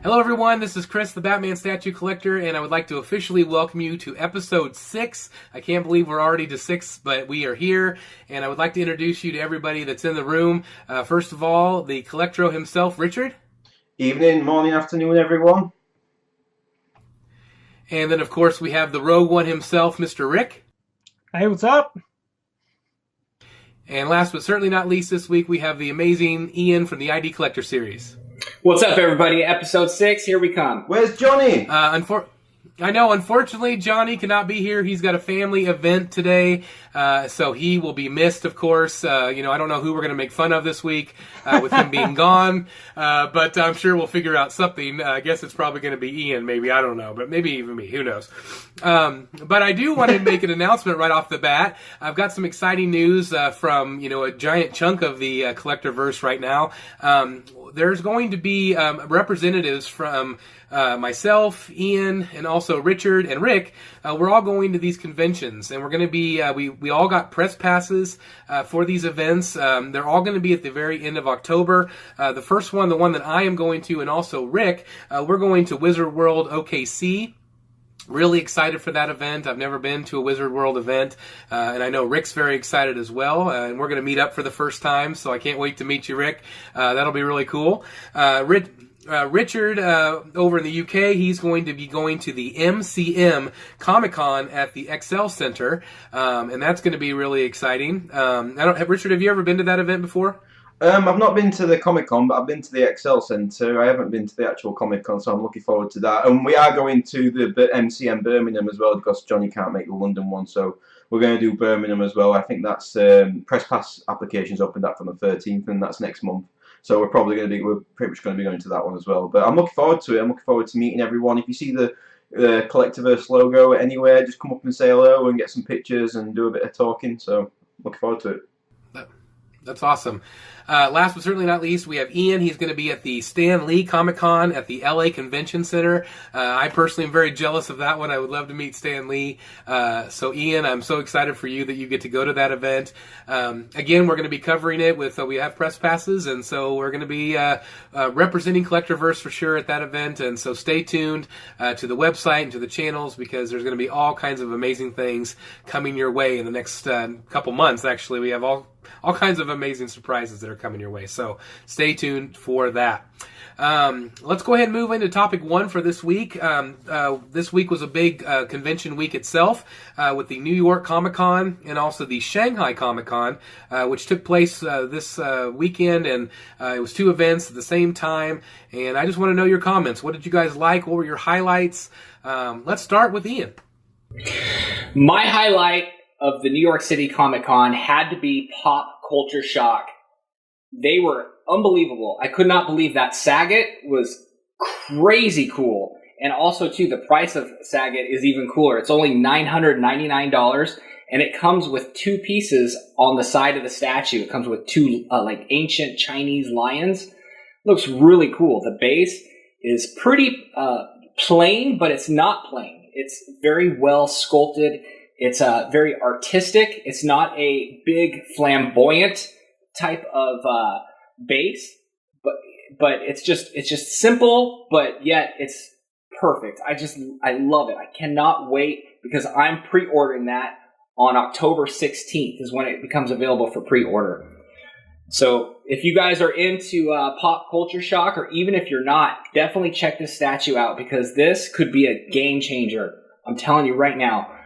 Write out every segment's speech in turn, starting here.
Hello everyone, this is Chris, the Batman Statue Collector, and I would like to officially welcome you to episode 6. I can't believe we're already to 6, but we are here, and I would like to introduce you to everybody that's in the room. First of all, the Collectro himself, Richard. Evening, morning, afternoon, everyone. And then, of course, we have the Rogue One himself, Mr. Rick. Hey, what's up? And last but certainly not least this week, we have the amazing Ian from the ID Collector series. What's up, everybody? Episode 6, here we come. Where's Johnny? I know, unfortunately, Johnny cannot be here. He's got a family event today, so he will be missed, of course. I don't know who we're going to make fun of this week with him being gone, but I'm sure we'll figure out something. I guess it's probably going to be Ian, maybe. I don't know, but maybe even me. Who knows? But I do want to make an announcement right off the bat. I've got some exciting news from, a giant chunk of the Collectorverse right now. There's going to be representatives from myself, Ian, and also Richard and Rick. We're all going to these conventions, and we're going to be, we all got press passes for these events. They're all going to be at the very end of October. The first one, the one that I am going to, and also Rick, we're going to Wizard World OKC. Really excited for that event. I've never been to a Wizard World event, and I know Rick's very excited as well, and we're going to meet up for the first time, so I can't wait to meet you, Rick. That'll be really cool. Richard, over in the UK, he's going to be going to the MCM Comic-Con at the Excel Center, and that's going to be really exciting. Richard, have you ever been to that event before? I've not been to the Comic-Con, but I've been to the Excel Centre. I haven't been to the actual Comic-Con, so I'm looking forward to that. And we are going to the MCM Birmingham as well, because Johnny can't make the London one, so we're going to do Birmingham as well. I think that's press pass applications opened up from the 13th, and that's next month. So we're pretty much going to be going to that one as well. But I'm looking forward to it. I'm looking forward to meeting everyone. If you see the Collectiverse logo anywhere, just come up and say hello and get some pictures and do a bit of talking. So looking forward to it. That's awesome. Last but certainly not least, we have Ian. He's going to be at the Stan Lee Comic-Con at the LA Convention Center. I personally am very jealous of that one. I would love to meet Stan Lee. So Ian, I'm so excited for you that you get to go to that event. Again, we're going to be covering it with, we have press passes, and so we're going to be representing Collectorverse for sure at that event. And so stay tuned to the website and to the channels, because there's going to be all kinds of amazing things coming your way in the next couple months. Actually, we have all kinds of amazing surprises that are coming your way. So stay tuned for that. Let's go ahead and move into topic 1 for this week. This week was a big convention week itself with the New York Comic-Con and also the Shanghai Comic-Con, which took place this weekend, and it was 2 events at the same time. And I just want to know your comments. What did you guys like? What were your highlights? Let's start with Ian. My highlight of the New York City Comic-Con had to be Pop Culture Shock. They were unbelievable. I could not believe that Saget was crazy cool. And also, too, the price of Saget is even cooler. It's only $999, and it comes with 2 pieces on the side of the statue. It comes with 2 ancient Chinese lions. Looks really cool. The base is pretty plain, but it's not plain. It's very well sculpted. It's very artistic. It's not a big flamboyant type of base, but it's just simple, but yet it's perfect. I love it. I cannot wait, because I'm pre-ordering that on October 16th is when it becomes available for pre-order. So if you guys are into Pop Culture Shock, or even if you're not, definitely check this statue out, because this could be a game changer. I'm telling you right now.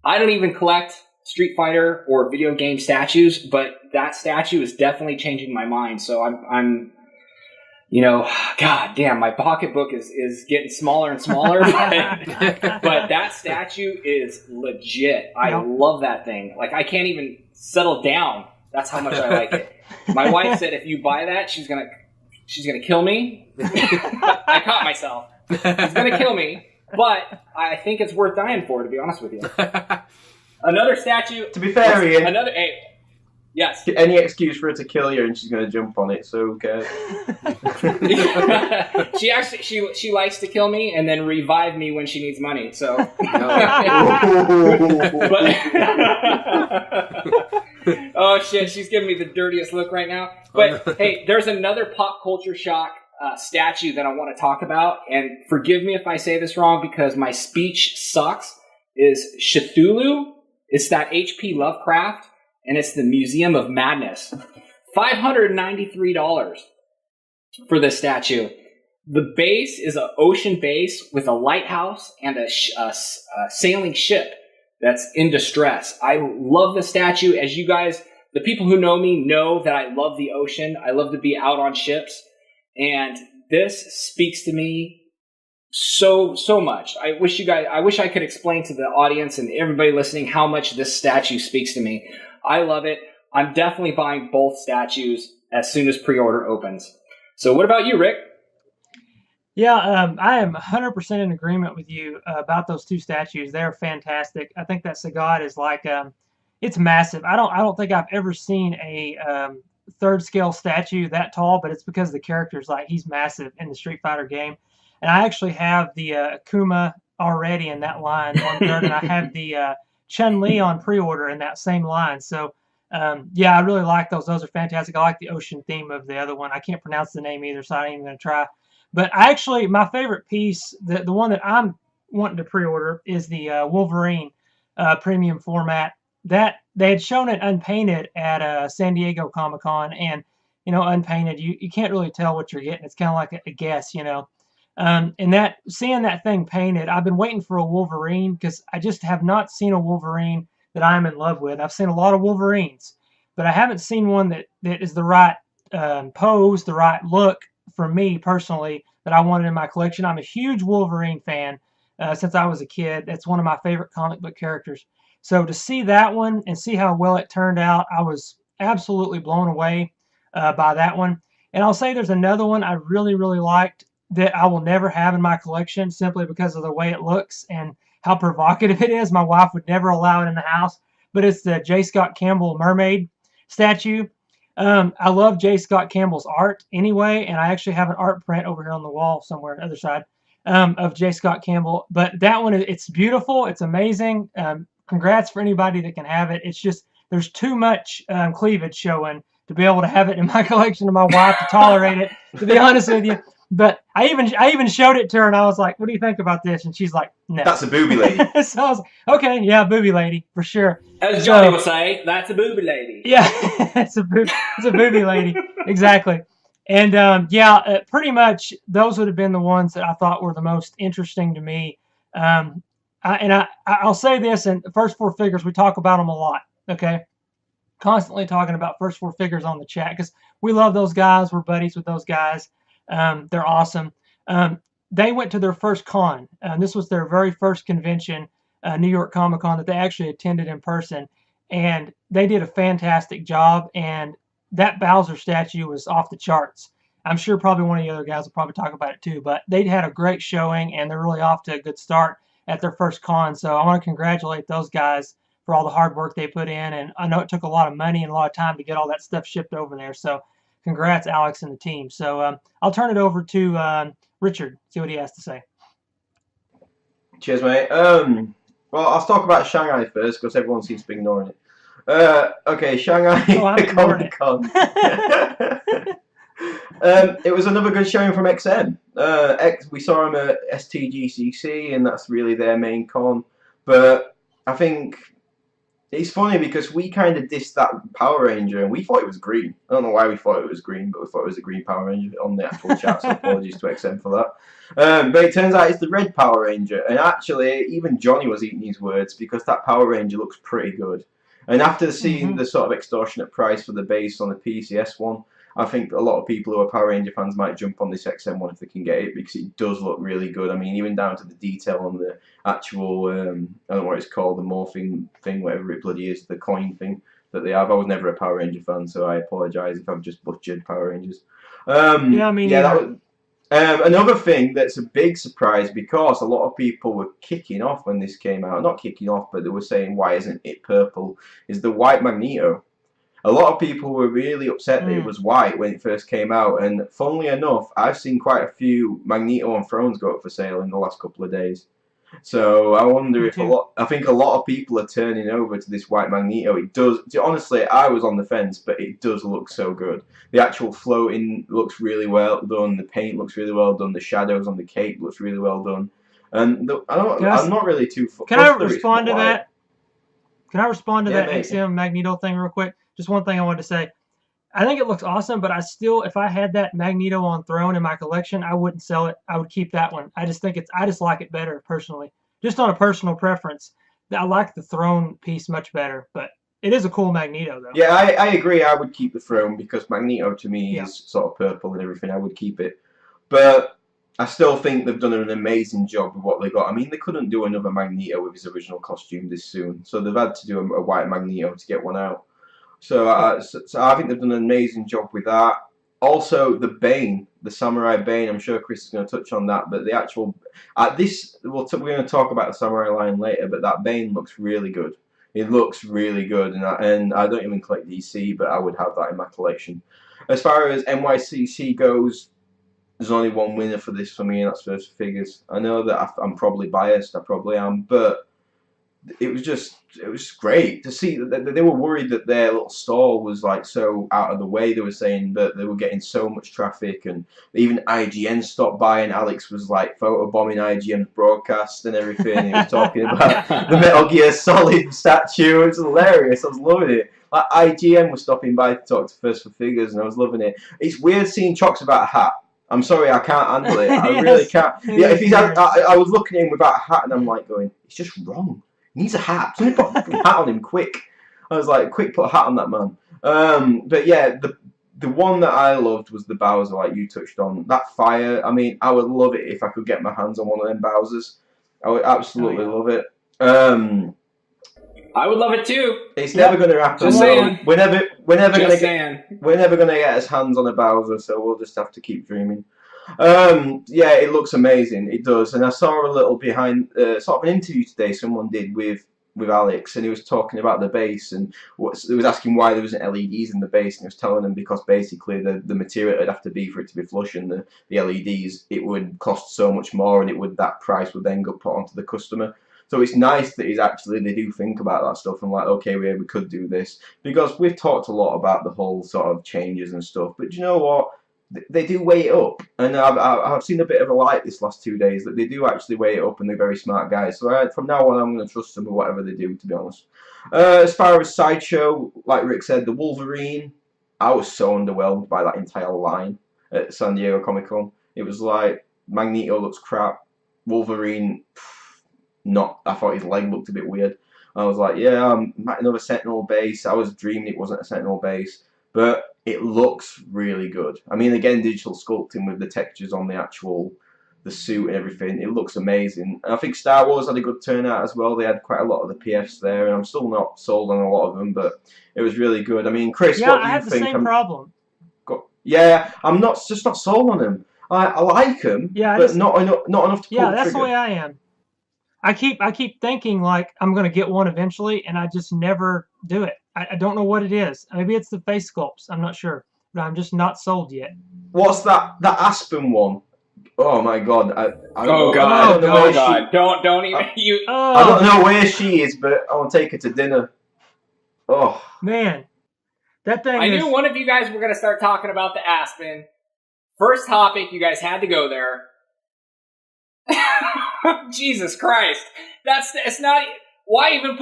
I don't even collect Street Fighter or video game statues, but that statue is definitely changing my mind. So I'm God damn, my pocketbook is getting smaller and smaller, but that statue is legit. I love that thing. Like, I can't even settle down. That's how much I like it. My wife said if you buy that, she's gonna kill me. I caught myself. She's gonna kill me. But I think it's worth dying for, to be honest with you. Another statue. To be fair, Ian. Yes. Any excuse for her to kill you, and she's going to jump on it. So okay. she likes to kill me and then revive me when she needs money. So. Oh shit! She's giving me the dirtiest look right now. But hey, there's another Pop Culture Shock statue that I want to talk about, and forgive me if I say this wrong because my speech sucks, is Cthulhu. It's that H.P. Lovecraft, and it's the Museum of Madness. $593 for this statue. The base is an ocean base with a lighthouse and a sailing ship that's in distress. I love the statue. As you guys, the people who know me know that I love the ocean. I love to be out on ships. And this speaks to me so much. I wish I could explain to the audience and everybody listening how much this statue speaks to me. I love it. I'm definitely buying both statues as soon as pre-order opens. So what about you, Rick? Yeah, I am 100% in agreement with you about those two statues. They're fantastic. I think that Sagat is like, it's massive. I don't think I've ever seen a third scale statue that tall, but it's because the character's like, he's massive in the Street Fighter game. And I actually have the Akuma already in that line on third, and I have the Chun-Li on pre-order in that same line. So, yeah, I really like those. Those are fantastic. I like the ocean theme of the other one. I can't pronounce the name either, so I ain't even going to try. But actually, my favorite piece, the one that I'm wanting to pre-order, is the Wolverine premium format. That they had shown it unpainted at San Diego Comic-Con, and unpainted, you can't really tell what you're getting. It's kind of like a guess, and that seeing that thing painted, I've been waiting for a Wolverine because I just have not seen a Wolverine that I'm in love with. I've seen a lot of Wolverines, but I haven't seen one that is the right pose, the right look for me personally that I wanted in my collection. I'm a huge Wolverine fan since I was a kid. That's one of my favorite comic book characters. So to see that one and see how well it turned out, I was absolutely blown away by that one. And I'll say there's another one I really, really liked that I will never have in my collection simply because of the way it looks and how provocative it is. My wife would never allow it in the house, but it's the J. Scott Campbell mermaid statue. I love J. Scott Campbell's art anyway, and I actually have an art print over here on the wall somewhere on the other side of J. Scott Campbell. But that one, it's beautiful. It's amazing. Congrats for anybody that can have it. It's just there's too much cleavage showing to be able to have it in my collection to my wife to tolerate it, to be honest with you. But I even showed it to her, and I was like, what do you think about this? And she's like, no. That's a booby lady. So I was like, okay, yeah, booby lady, for sure. As Johnny would say, that's a booby lady. Yeah, it's a booby lady. Exactly. And pretty much those would have been the ones that I thought were the most interesting to me. I'll say this, and the first four figures, we talk about them a lot, okay? Constantly talking about first four figures on the chat because we love those guys. We're buddies with those guys. They're awesome. They went to their first con. This was their very first convention, New York Comic Con, that they actually attended in person. And they did a fantastic job. And that Bowser statue was off the charts. I'm sure probably one of the other guys will probably talk about it too. But they had a great showing, and they're really off to a good start at their first con. So I want to congratulate those guys for all the hard work they put in. And I know it took a lot of money and a lot of time to get all that stuff shipped over there. So congrats, Alex and the team. So I'll turn it over to Richard, see what he has to say. Cheers, mate. Well, I'll talk about Shanghai first because everyone seems to be ignoring it. Okay, Shanghai Comic Con. It was another good showing from XM. We saw him at STGCC, and that's really their main con. But I think it's funny because we kind of dissed that Power Ranger, and we thought it was green. I don't know why we thought it was green, but we thought it was a green Power Ranger on the actual chat, so apologies to XM for that. But it turns out it's the red Power Ranger, and actually, even Johnny was eating his words because that Power Ranger looks pretty good. And after seeing the sort of extortionate price for the base on the PCS one, I think a lot of people who are Power Ranger fans might jump on this XM one if they can get it because it does look really good. I mean, even down to the detail on the actual, I don't know what it's called, the morphing thing, whatever it bloody is, the coin thing that they have. I was never a Power Ranger fan, so I apologise if I've just butchered Power Rangers. Another thing that's a big surprise because a lot of people were kicking off when this came out. Not kicking off, but they were saying, why isn't it purple? Is the white Magneto. A lot of people were really upset that it was white when it first came out, and funnily enough, I've seen quite a few Magneto on Thrones go up for sale in the last couple of days. So I wonder Me if too. I think a lot of people are turning over to this white Magneto. It does. Honestly, I was on the fence, but it does look so good. The actual floating looks really well done. The paint looks really well done. The shadows on the cape looks really well done. And Can I, I'm not really too can I fussed that it's respond to white. that? Can I respond to Yeah, that mate. XM Magneto thing real quick? Just one thing I wanted to say. I think it looks awesome, but I still, if I had that Magneto on Throne in my collection, I wouldn't sell it. I would keep that one. I just like it better personally, just on a personal preference. I like the Throne piece much better, but it is a cool Magneto though. Yeah, I agree. I would keep the throne because Magneto to me Yeah. is sort of purple and everything. I would keep it, but I still think they've done an amazing job with what they got. I mean, they couldn't do another Magneto with his original costume this soon, so they've had to do a white Magneto to get one out. So, so I think they've done an amazing job with that. Also, the Bane, the Samurai Bane. I'm sure Chris is going to touch on that, but the actual we're going to talk about the Samurai line later. But that Bane looks really good. It looks really good, and I don't even collect DC, but I would have that in my collection. As far as NYCC goes, there's only one winner for this for me, and that's First Figures. I know that I'm probably biased. I probably am, but it was great to see that they were worried that their little stall was like so out of the way. They were saying that they were getting so much traffic, and even IGN stopped by, and Alex was like photobombing IGN's broadcast and everything. He was talking about the Metal Gear Solid statue. It was hilarious. I was loving it. Like IGN was stopping by to talk to First for Figures, and I was loving it. It's weird seeing Chocks without a hat. I'm sorry, I can't handle it. I really can't. Yeah, if he's had, I was looking at him without a hat, and I'm like going, it's just wrong. He needs a hat. Somebody put a fucking hat on him, quick. I was like, quick, put a hat on that man. But yeah, the one that I loved was the Bowser, like you touched on. That fire, I mean, I would love it if I could get my hands on one of them Bowsers. I would absolutely love it. I would love it too. It's never going to happen. Just saying. We're never Just going saying. to get us hands on a Bowser, so we'll just have to keep dreaming. Yeah, it looks amazing. It does. And I saw a little behind, sort of an interview today someone did with Alex, and he was talking about the base, and he was asking why there wasn't LEDs in the base, and he was telling them because basically the material it'd have to be for it to be flush, and the LEDs, it would cost so much more, and that price would then get put onto the customer. So it's nice that they do think about that stuff and like, okay, we could do this, because we've talked a lot about the whole sort of changes and stuff, but you know what? They do weigh it up, and I've seen a bit of a light this last 2 days that they do actually weigh it up, and they're very smart guys. So from now on, I'm going to trust them with whatever they do, to be honest. As far as Sideshow, like Rick said, the Wolverine, I was so underwhelmed by that entire line at San Diego Comic Con. It was like, Magneto looks crap, Wolverine, not. I thought his leg looked a bit weird. I was like, yeah, another Sentinel base. I was dreaming it wasn't a Sentinel base. But it looks really good. I mean, again, digital sculpting with the textures on the suit and everything. It looks amazing. And I think Star Wars had a good turnout as well. They had quite a lot of the PFs there, and I'm still not sold on a lot of them, but it was really good. I mean, Chris, what do you think? Yeah, I have the same problem. Yeah, I'm just not sold on them. I like them, but not enough to pull the Yeah, that's trigger. the way I am. I keep thinking like I'm gonna get one eventually, and I just never do it. I don't know what it is. Maybe it's the face sculpts. I'm not sure, but I'm just not sold yet. What's that Aspen one? Oh my god! Oh god! Don't even you. I don't know where she is, but I want to take her to dinner. Oh man, that thing. I knew one of you guys were gonna start talking about the Aspen. First topic, you guys had to go there. Jesus Christ! It's not. Why even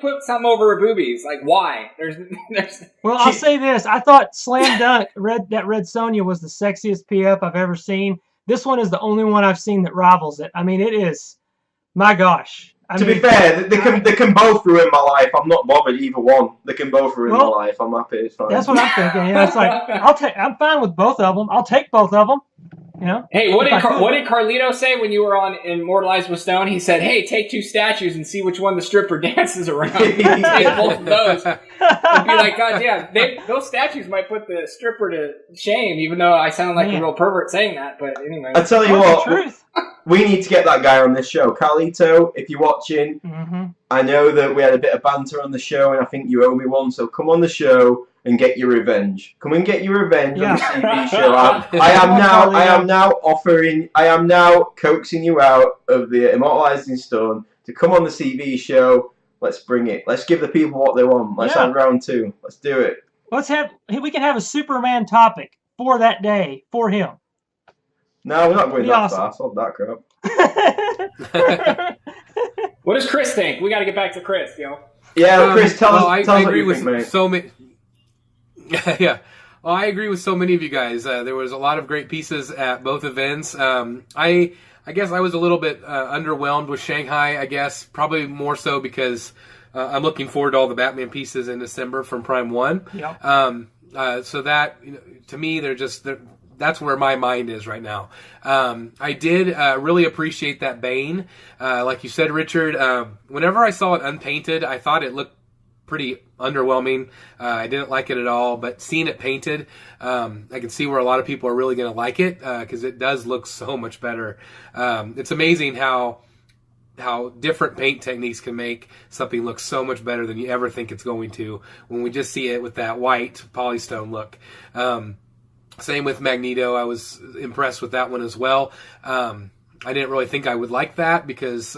put some over her boobies? Like, why? There's. Well, I'll say this. I thought Slam Dunk Red Sonja was the sexiest PF I've ever seen. This one is the only one I've seen that rivals it. I mean, it is. My gosh. To be fair, they can both ruin my life. I'm not bothered either one. They can both ruin my life. I'm happy. It's fine. That's what I'm thinking. Yeah, it's like I'm fine with both of them. I'll take both of them. You know? Hey, what did Carlito say when you were on Immortalized with Stone? He said, "Hey, take 2 statues and see which one the stripper dances around." Take both of those. And be like, God damn, those statues might put the stripper to shame, even though I sound like a real pervert saying that. But anyway, I tell you what. Truth. we need to get that guy on this show. Carlito, if you're watching, I know that we had a bit of banter on the show, and I think you owe me one. So come on the show and get your revenge. Come and get your revenge on the TV show. I am now coaxing you out of the Immortalized in Stone to come on the TV show. Let's bring it. Let's give the people what they want. Let's have round 2. Let's do it. We can have a Superman topic for that day for him. No, we're not going that far. Hold that crap. What does Chris think? We got to get back to Chris, yo. Yeah, Chris, tell us I what agree you with think, mate. so many. Yeah. Well, I agree with so many of you guys. There was a lot of great pieces at both events. I guess I was a little bit underwhelmed with Shanghai, I guess. Probably more so because I'm looking forward to all the Batman pieces in December from Prime 1. Yep. So that, to me, that's where my mind is right now. I did really appreciate that Bane. Like you said, Richard, whenever I saw it unpainted, I thought it looked pretty underwhelming. I didn't like it at all, but seeing it painted, I can see where a lot of people are really going to like it because it does look so much better. It's amazing how different paint techniques can make something look so much better than you ever think it's going to when we just see it with that white polystone look. Same with Magneto. I was impressed with that one as well. I didn't really think I would like that because,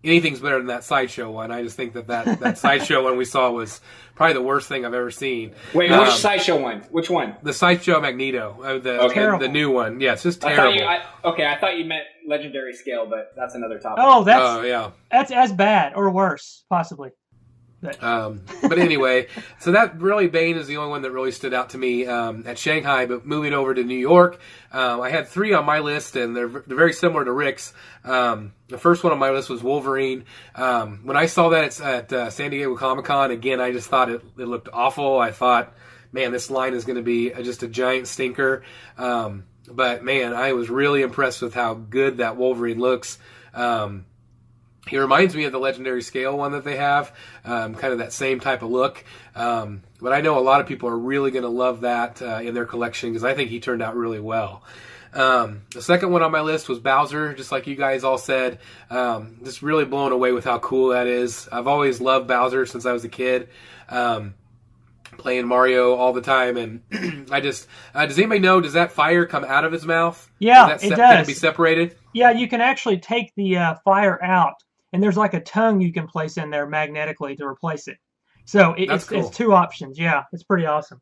anything's better than that Sideshow one. I just think that Sideshow one we saw was probably the worst thing I've ever seen. Wait, which Sideshow one? Which one? The Sideshow Magneto, the new one. Yeah, it's just terrible. I thought you meant Legendary Scale, but that's another topic. Oh, that's as bad or worse, possibly. But anyway, so that really Bane is the only one that really stood out to me at Shanghai. But moving over to New York, I had 3 on my list, and they're very similar to Rick's. The first one on my list was Wolverine. When I saw that at San Diego Comic-Con, again, I just thought it looked awful. I thought, man, this line is going to be just a giant stinker. But, man, I was really impressed with how good that Wolverine looks. He reminds me of the Legendary Scale one that they have, kind of that same type of look. But I know a lot of people are really going to love that in their collection because I think he turned out really well. The second one on my list was Bowser, just like you guys all said. Just really blown away with how cool that is. I've always loved Bowser since I was a kid. Playing Mario all the time, and I just does anybody know, does that fire come out of his mouth? Yeah, it does. Can it be separated? Yeah, you can actually take the fire out, and there's like a tongue you can place in there magnetically to replace it. So it's 2 options. Yeah, it's pretty awesome.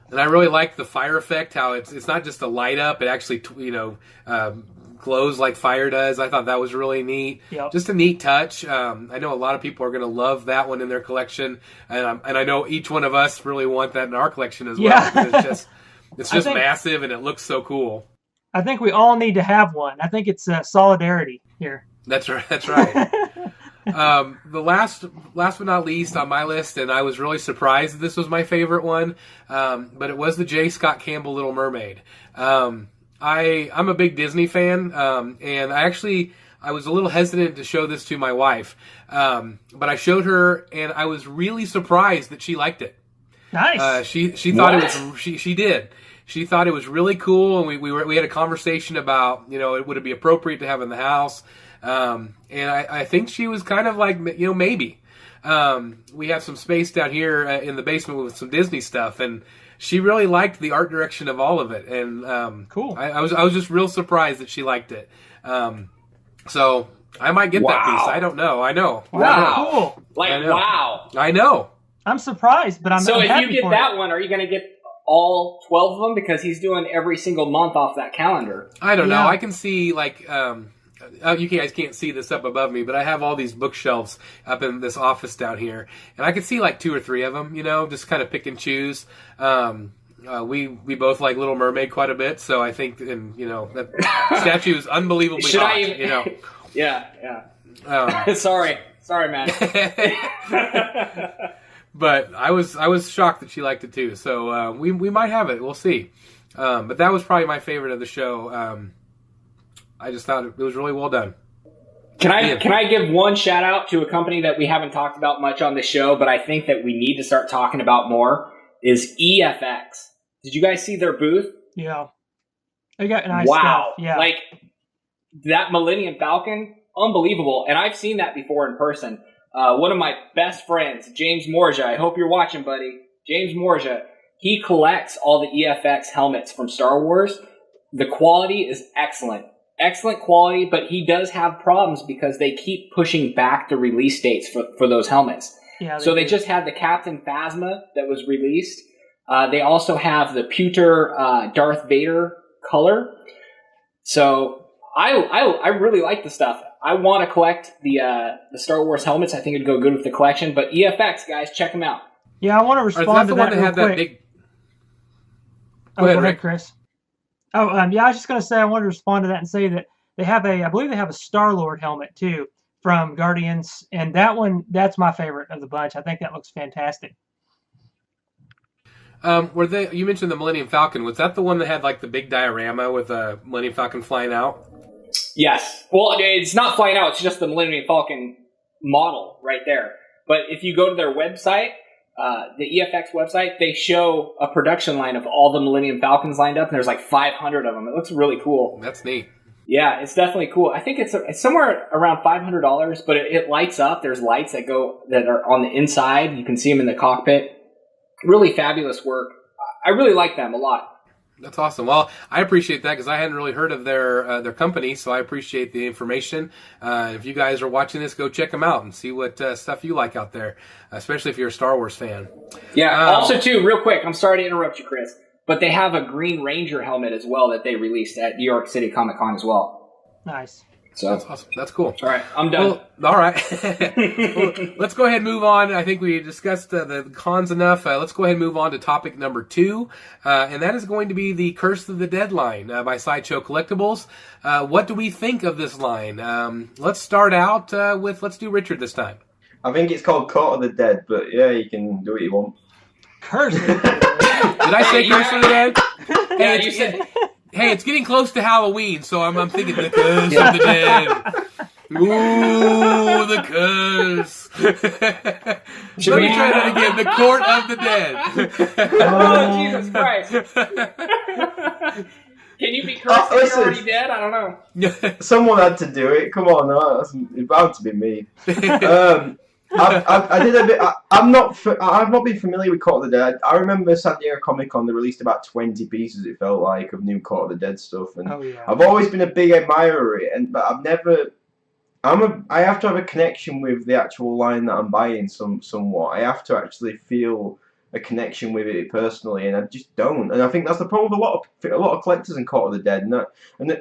And I really like the fire effect, how it's not just a light up, it actually glows like fire does. I thought that was really neat. Yep. Just a neat touch. I know a lot of people are going to love that one in their collection, and I know each one of us really want that in our collection as well. Yeah. It's just massive, and it looks so cool. I think we all need to have one. I think it's solidarity here. That's right. That's right. The last but not least on my list, and I was really surprised that this was my favorite one, but it was the J. Scott Campbell Little Mermaid. I'm a big Disney fan, and I was a little hesitant to show this to my wife, but I showed her, and I was really surprised that she liked it. Nice. She thought it was. She did. She thought it was really cool, and we had a conversation about would it be appropriate to have in the house, and I think she was kind of like maybe. We have some space down here in the basement with some Disney stuff, and she really liked the art direction of all of it, and cool. I was just real surprised that she liked it. So I might get that piece. I don't know. I know. Wow. Cool. Wow. I know. I'm surprised, but I'm so happy if you get that one, are you going to get all 12 of them? Because he's doing every single month off that calendar. I don't know. I can see you guys can't see this up above me, but I have all these bookshelves up in this office down here, and I could see 2 or 3 of them. just kind of pick and choose. We both like Little Mermaid quite a bit, so I think that statue is unbelievably hot. Yeah. Sorry, man. But I was shocked that she liked it too. So we might have it. We'll see. But that was probably my favorite of the show. I just thought it was really well done. Can I give one shout out to a company that we haven't talked about much on the show, but I think that we need to start talking about more, is EFX. Did you guys see their booth? Yeah. They got nice stuff. Yeah. that Millennium Falcon, unbelievable. And I've seen that before in person. One of my best friends, James Morja, I hope you're watching, buddy. James Morja, he collects all the EFX helmets from Star Wars. The quality is excellent. Excellent quality, but he does have problems because they keep pushing back the release dates for those helmets. Yeah, They just had the Captain Phasma that was released. They also have the pewter Darth Vader color. So I really like the stuff. I want to collect the Star Wars helmets. I think it'd go good with the collection. But EFX, guys, check them out. Yeah, I want to respond to that real quick. Big... Go ahead, Chris. Yeah, I was just going to say I wanted to respond to that and say that they have I believe they have a Star-Lord helmet too from Guardians, and that's my favorite of the bunch. I think that looks fantastic. You mentioned the Millennium Falcon. Was that the one that had like the big diorama with a Millennium Falcon flying out? Yes. Well, it's not flying out. It's just the Millennium Falcon model right there. But if you go to their website, the EFX website, they show a production line of all the Millennium Falcons lined up, and there's like 500 of them. It looks really cool. That's neat. Yeah, it's definitely cool. I think it's somewhere around $500, but it lights up. There's lights that are on the inside. You can see them in the cockpit. Really fabulous work. I really like them a lot. That's awesome. Well, I appreciate that because I hadn't really heard of their company, so I appreciate the information. If you guys are watching this, go check them out and see what stuff you like out there, especially if you're a Star Wars fan. Yeah. Also, too, real quick, I'm sorry to interrupt you, Chris, but they have a Green Ranger helmet as well that they released at New York City Comic Con as well. Nice. So that's awesome. That's cool. All right, I'm done. Well, all right. Well, let's go ahead and move on. I think we discussed the cons enough. Let's go ahead and move on to topic number 2, and that is going to be the Curse of the Dead line by Sideshow Collectibles. What do we think of this line? Let's start out let's do Richard this time. I think it's called Court of the Dead, but yeah, you can do what you want. Curse of the Dead. Did I say Curse of the Dead? Yeah, you said... Hey, it's getting close to Halloween, so I'm thinking the Curse of the Dead. Ooh, the curse. Let me try that again. The Court of the Dead. Oh, Jesus Christ. Can you be cursed if you're already dead? I don't know. Someone had to do it. Come on, it's bound to be me. I did a bit. I've not been familiar with Court of the Dead. I remember San Diego Comic Con. They released about 20 pieces. It felt like of new Court of the Dead stuff, and I've always been a big admirer of it. But I've never. I have to have a connection with the actual line that I'm buying. Somewhat. I have to actually feel a connection with it personally, and I just don't. And I think that's the problem with a lot of collectors in Court of the Dead.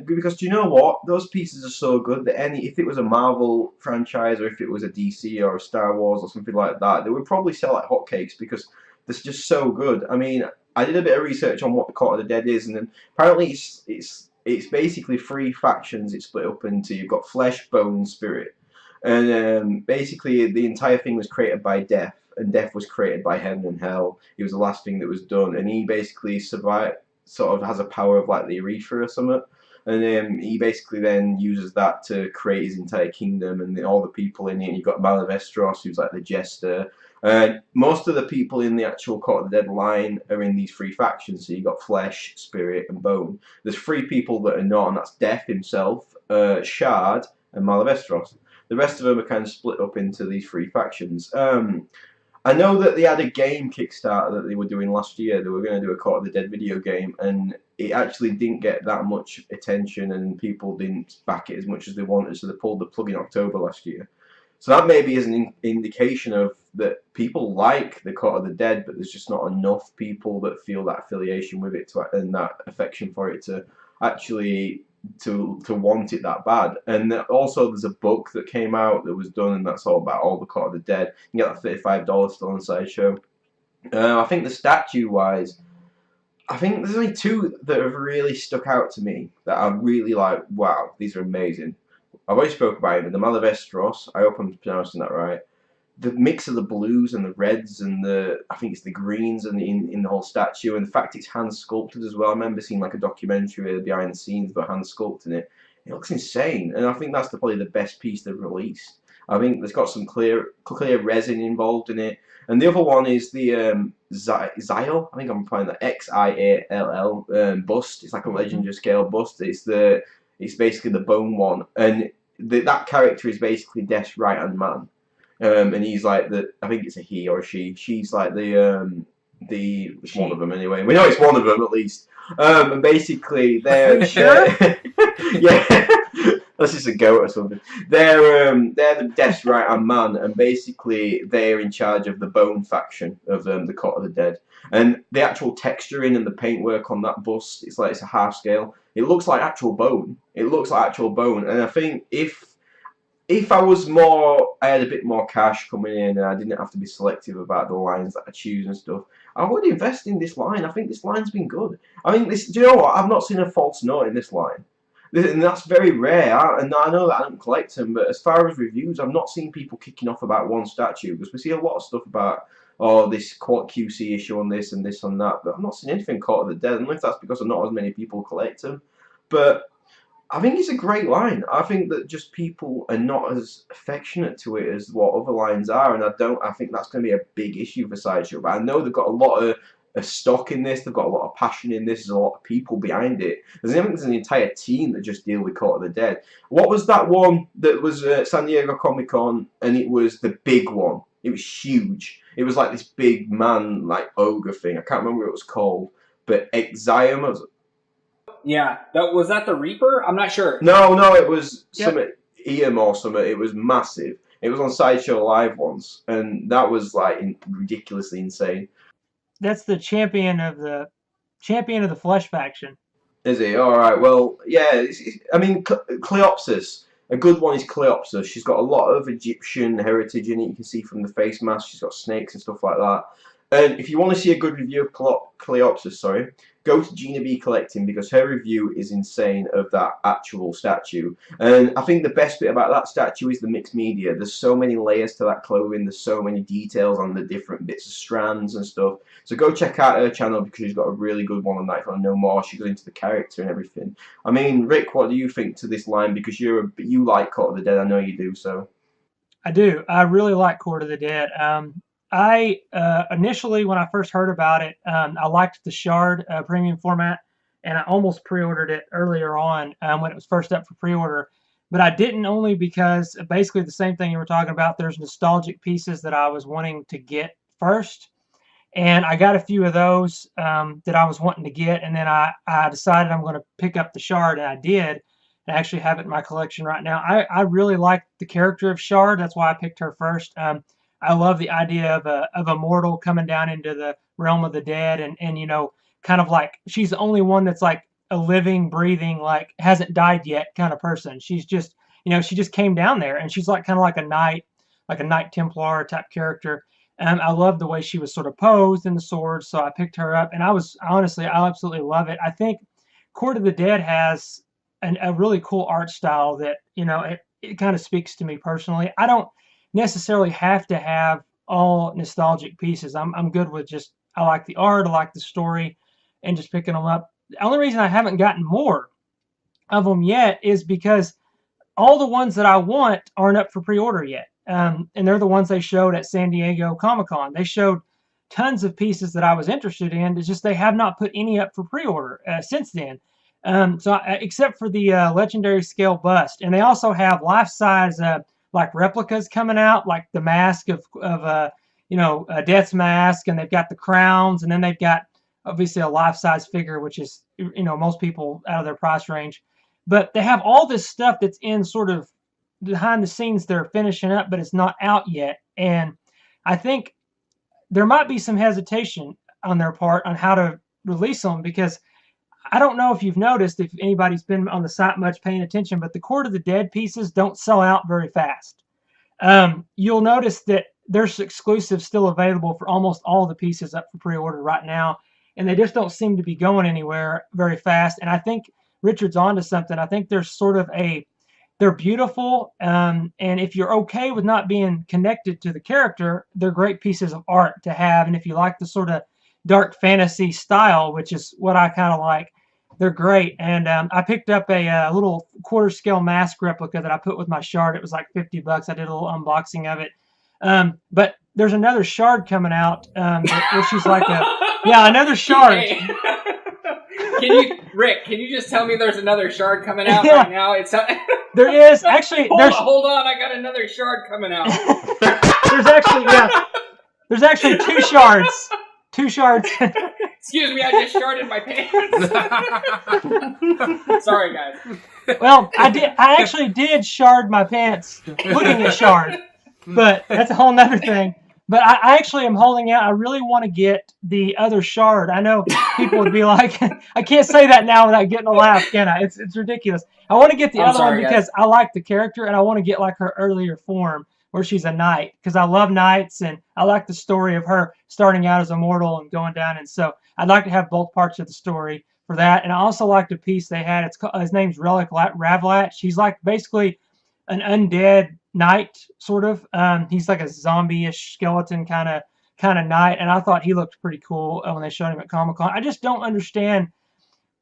Because do you know what? Those pieces are so good that if it was a Marvel franchise or if it was a DC or a Star Wars or something like that, they would probably sell like hotcakes because they're just so good. I mean, I did a bit of research on what the Court of the Dead is, and then apparently it's basically 3 factions. It's split up into, you've got flesh, bone, spirit, and basically the entire thing was created by Death. And Death was created by Heaven and Hell. He was the last thing that was done, and he basically sort of has a power of like the Urethra or something. And he basically then uses that to create his entire kingdom and all the people in it. And you've got Malavestros, who's like the jester. Most of the people in the actual Court of the Dead line are in these 3 factions. So you've got flesh, spirit, and bone. There's 3 people that are not, and that's Death himself, Shard, and Malavestros. The rest of them are kind of split up into these 3 factions. I know that they had a game Kickstarter that they were doing last year. They were going to do a Court of the Dead video game, and it actually didn't get that much attention, and people didn't back it as much as they wanted, so they pulled the plug in October last year. So that maybe is an indication of that people like the Court of the Dead, but there's just not enough people that feel that affiliation with it and that affection for it to actually to want it that bad. And also there's a book that came out that was done, and that's all about all the Court of the Dead. You can get that $35 still on Sideshow. I think the statue wise, I think there's only 2 that have really stuck out to me that I'm really like, wow, these are amazing. I've already spoke about it. The Malavestros, I hope I'm pronouncing that right. The mix of the blues and the reds and I think it's the greens and in the whole statue, and the fact it's hand sculpted as well. I remember seeing like a documentary behind the scenes about hand sculpting it. It looks insane, and I think that's probably the best piece they've released. I think there's got some clear resin involved in it. And the other one is the Xiall, I think I'm playing the Xiall bust. It's like a legendary scale bust. It's basically the bone one, and that character is basically Death's right hand man, and he's like I think it's a he or a she. She's like it's one of them anyway. We know it's one of them at least. And basically they're sure? yeah. That's just a goat or something. They're the Death's right hand man, and basically they're in charge of the bone faction of the Court of the Dead. And the actual texturing and the paintwork on that bust, it's a half scale. It looks like actual bone. It looks like actual bone. And I think if I had a bit more cash coming in and I didn't have to be selective about the lines that I choose and stuff, I would invest in this line. I think this line's been good. I mean, do you know what? I've not seen a false note in this line. And that's very rare, and I know that I don't collect them, but as far as reviews, I've not seen people kicking off about one statue, because we see a lot of stuff about, this QC issue on this and this on that, but I've not seen anything Court of the Dead, unless that's because not as many people collect them. But I think it's a great line. I think that just people are not as affectionate to it as what other lines are, and I think that's going to be a big issue for Sideshow, but I know they've got a lot of stock in this, they've got a lot of passion in this, there's a lot of people behind it. There's an entire team that just deal with Court of the Dead. What was that one that was San Diego Comic Con, and it was the big one? It was huge. It was like this big man, like ogre thing. I can't remember what it was called, but Exium. Yeah, was that the Reaper? I'm not sure. No, it was something Eam or something. It was massive. It was on Sideshow Live once, and that was like ridiculously insane. That's the champion of the Flesh faction. Is he? All right. Well, yeah. I mean, Cleopsis. A good one is Cleopsis. She's got a lot of Egyptian heritage in it. You can see from the face mask. She's got snakes and stuff like that. And if you want to see a good review of Cleopsis, go to Gina B Collecting, because her review is insane of that actual statue. And I think the best bit about that statue is the mixed media. There's so many layers to that clothing. There's so many details on the different bits of strands and stuff. So go check out her channel, because she's got a really good one on that. If you want to know more, she goes into the character and everything. I mean, Rick, what do you think to this line? Because you like Court of the Dead. I know you do. So I do. I really like Court of the Dead. I initially, when I first heard about it, I liked the Shard premium format, and I almost pre-ordered it earlier on when it was first up for pre-order. But I didn't, only because basically the same thing you were talking about. There's nostalgic pieces that I was wanting to get first, and I got a few of those that I was wanting to get, and then I decided I'm going to pick up the Shard, and I did. I actually have it in my collection right now. I really like the character of Shard. That's why I picked her first. I love the idea of a mortal coming down into the realm of the dead, and kind of like she's the only one that's like a living, breathing, like hasn't died yet kind of person. She's just, she just came down there, and she's like kind of like a Knight Templar type character. I love the way she was sort of posed in the sword, so I picked her up, and I absolutely love it. I think Court of the Dead has a really cool art style that, it kind of speaks to me personally. I don't necessarily have to have all nostalgic pieces. I'm good with just, I like the art, I like the story, and just picking them up. The only reason I haven't gotten more of them yet is because all the ones that I want aren't up for pre-order yet. And they're the ones they showed at San Diego Comic-Con. They showed tons of pieces that I was interested in. It's just they have not put any up for pre-order since then. Except for the legendary scale bust. And they also have life-size like replicas coming out, like the mask of Death's mask, and they've got the crowns, and then they've got obviously a life-size figure, which is, most people out of their price range. But they have all this stuff that's in sort of behind the scenes they're finishing up, but it's not out yet. And I think there might be some hesitation on their part on how to release them, because I don't know if you've noticed, if anybody's been on the site much paying attention, but the Court of the Dead pieces don't sell out very fast. You'll notice that there's exclusives still available for almost all the pieces up for pre-order right now, and they just don't seem to be going anywhere very fast. And I think Richard's onto something. I think there's sort of they're beautiful, and if you're okay with not being connected to the character, they're great pieces of art to have. And if you like the sort of dark fantasy style, which is what I kind of like, they're great. And I picked up a little quarter scale mask replica that I put with my Shard. It was like $50. I did a little unboxing of it. But there's another Shard coming out, which is like another Shard. Rick, can you just tell me there's another shard coming out right now? It's there is actually. Hold on, I got another shard coming out. There's actually 2 shards. 2 shards. Excuse me, I just sharded my pants. Sorry, guys. Well, I actually did shard my pants looking at shard, but that's a whole nother thing. But I actually am holding out. I really want to get the other shard. I know people would be like, I can't say that now without getting a laugh, can I? It's ridiculous. I want to get the other one because I like the character, and I want to get like her earlier form where she's a knight, because I love knights, and I like the story of her starting out as a mortal and going down. And so I'd like to have both parts of the story for that. And I also like the piece they had. It's called, his name's Relic Ravlatch. He's like basically an undead knight, sort of. He's like a zombie-ish skeleton kind of knight, and I thought he looked pretty cool when they showed him at Comic-Con. I just don't understand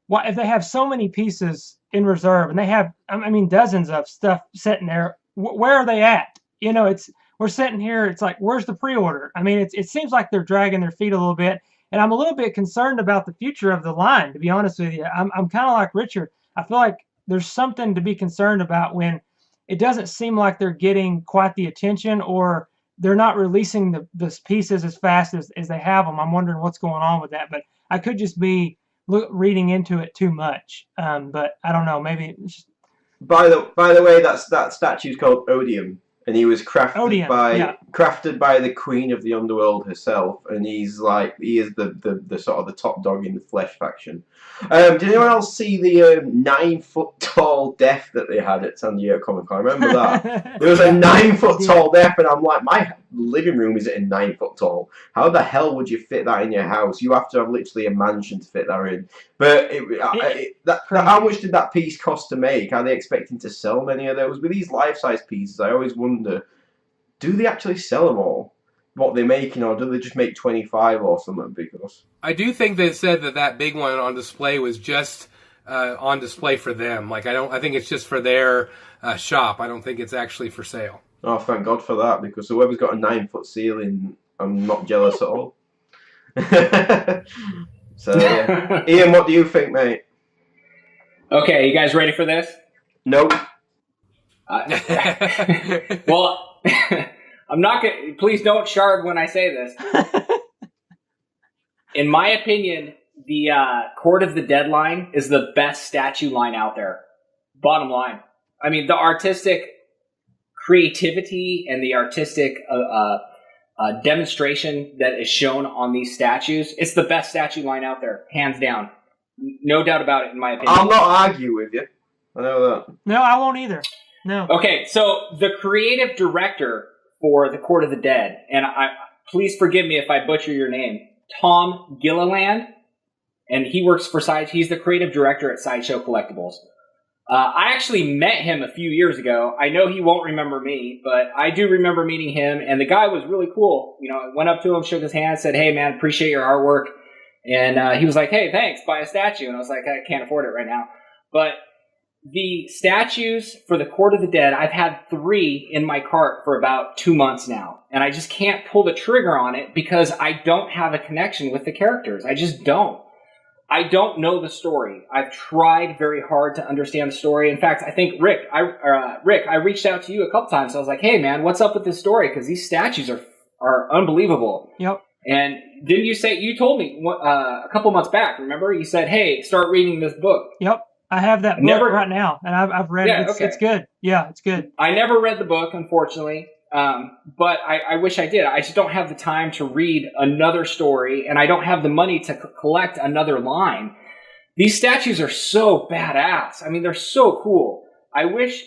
why, if they have so many pieces in reserve, and they have, I mean, dozens of stuff sitting there, where are they at? You know, we're sitting here, it's like, where's the pre-order? I mean, it seems like they're dragging their feet a little bit, and I'm a little bit concerned about the future of the line, to be honest with you. I'm kind of like Richard. I feel like there's something to be concerned about when it doesn't seem like they're getting quite the attention, or they're not releasing the pieces as fast as they have them. I'm wondering what's going on with that, but I could just be reading into it too much. But I don't know, maybe it's just... By the way, that statue's called Odium. And he was crafted by the queen of the underworld herself, and he is the sort of the top dog in the Flesh faction. Did anyone else see the 9-foot tall death that they had at San Diego Comic Con? Remember that? There was a 9-foot tall death, and I'm like, my living room isn't 9 foot tall. How the hell would you fit that in your house? You have to have literally a mansion to fit that in. But how much did that piece cost to make? Are they expecting to sell many of those? With these life-size pieces, I always wonder, do they actually sell them all, what they're making, or do they just make 25 or something? Because I do think they said that big one on display was just on display for them. Like, I think it's just for their shop. I don't think it's actually for sale. Oh, thank God for that, because whoever's got a 9-foot ceiling, I'm not jealous at all. So, yeah. Ian, what do you think, mate? Okay, you guys ready for this? Nope. Well, I'm not gonna. Please don't shard when I say this. In my opinion, the Court of the Dead line is the best statue line out there. Bottom line. I mean, the artistic creativity and the artistic demonstration that is shown on these statues, it's the best statue line out there, hands down. No doubt about it, in my opinion. I'll not argue with you. I know that. No, I won't either. No. Okay, so the creative director for the Court of the Dead, and please forgive me if I butcher your name, Tom Gilliland, and he works for he's the creative director at Sideshow Collectibles. I actually met him a few years ago. I know he won't remember me, but I do remember meeting him, and the guy was really cool. You know, I went up to him, shook his hand, said, "Hey, man, appreciate your artwork." And he was like, "Hey, thanks, buy a statue." And I was like, "I can't afford it right now." But the statues for the Court of the Dead, I've had 3 in my cart for about 2 months now. And I just can't pull the trigger on it because I don't have a connection with the characters. I just don't. I don't know the story. I've tried very hard to understand the story. In fact, I think Rick, I reached out to you a couple times. I was like, "Hey, man, what's up with this story? Because these statues are unbelievable." Yep. And didn't you told me a couple months back, remember? You said, "Hey, start reading this book." Yep. I have that book right now, and I've read it. It's good. Yeah, it's good. I never read the book, unfortunately, but I wish I did. I just don't have the time to read another story, and I don't have the money to collect another line. These statues are so badass. I mean, they're so cool. I wish...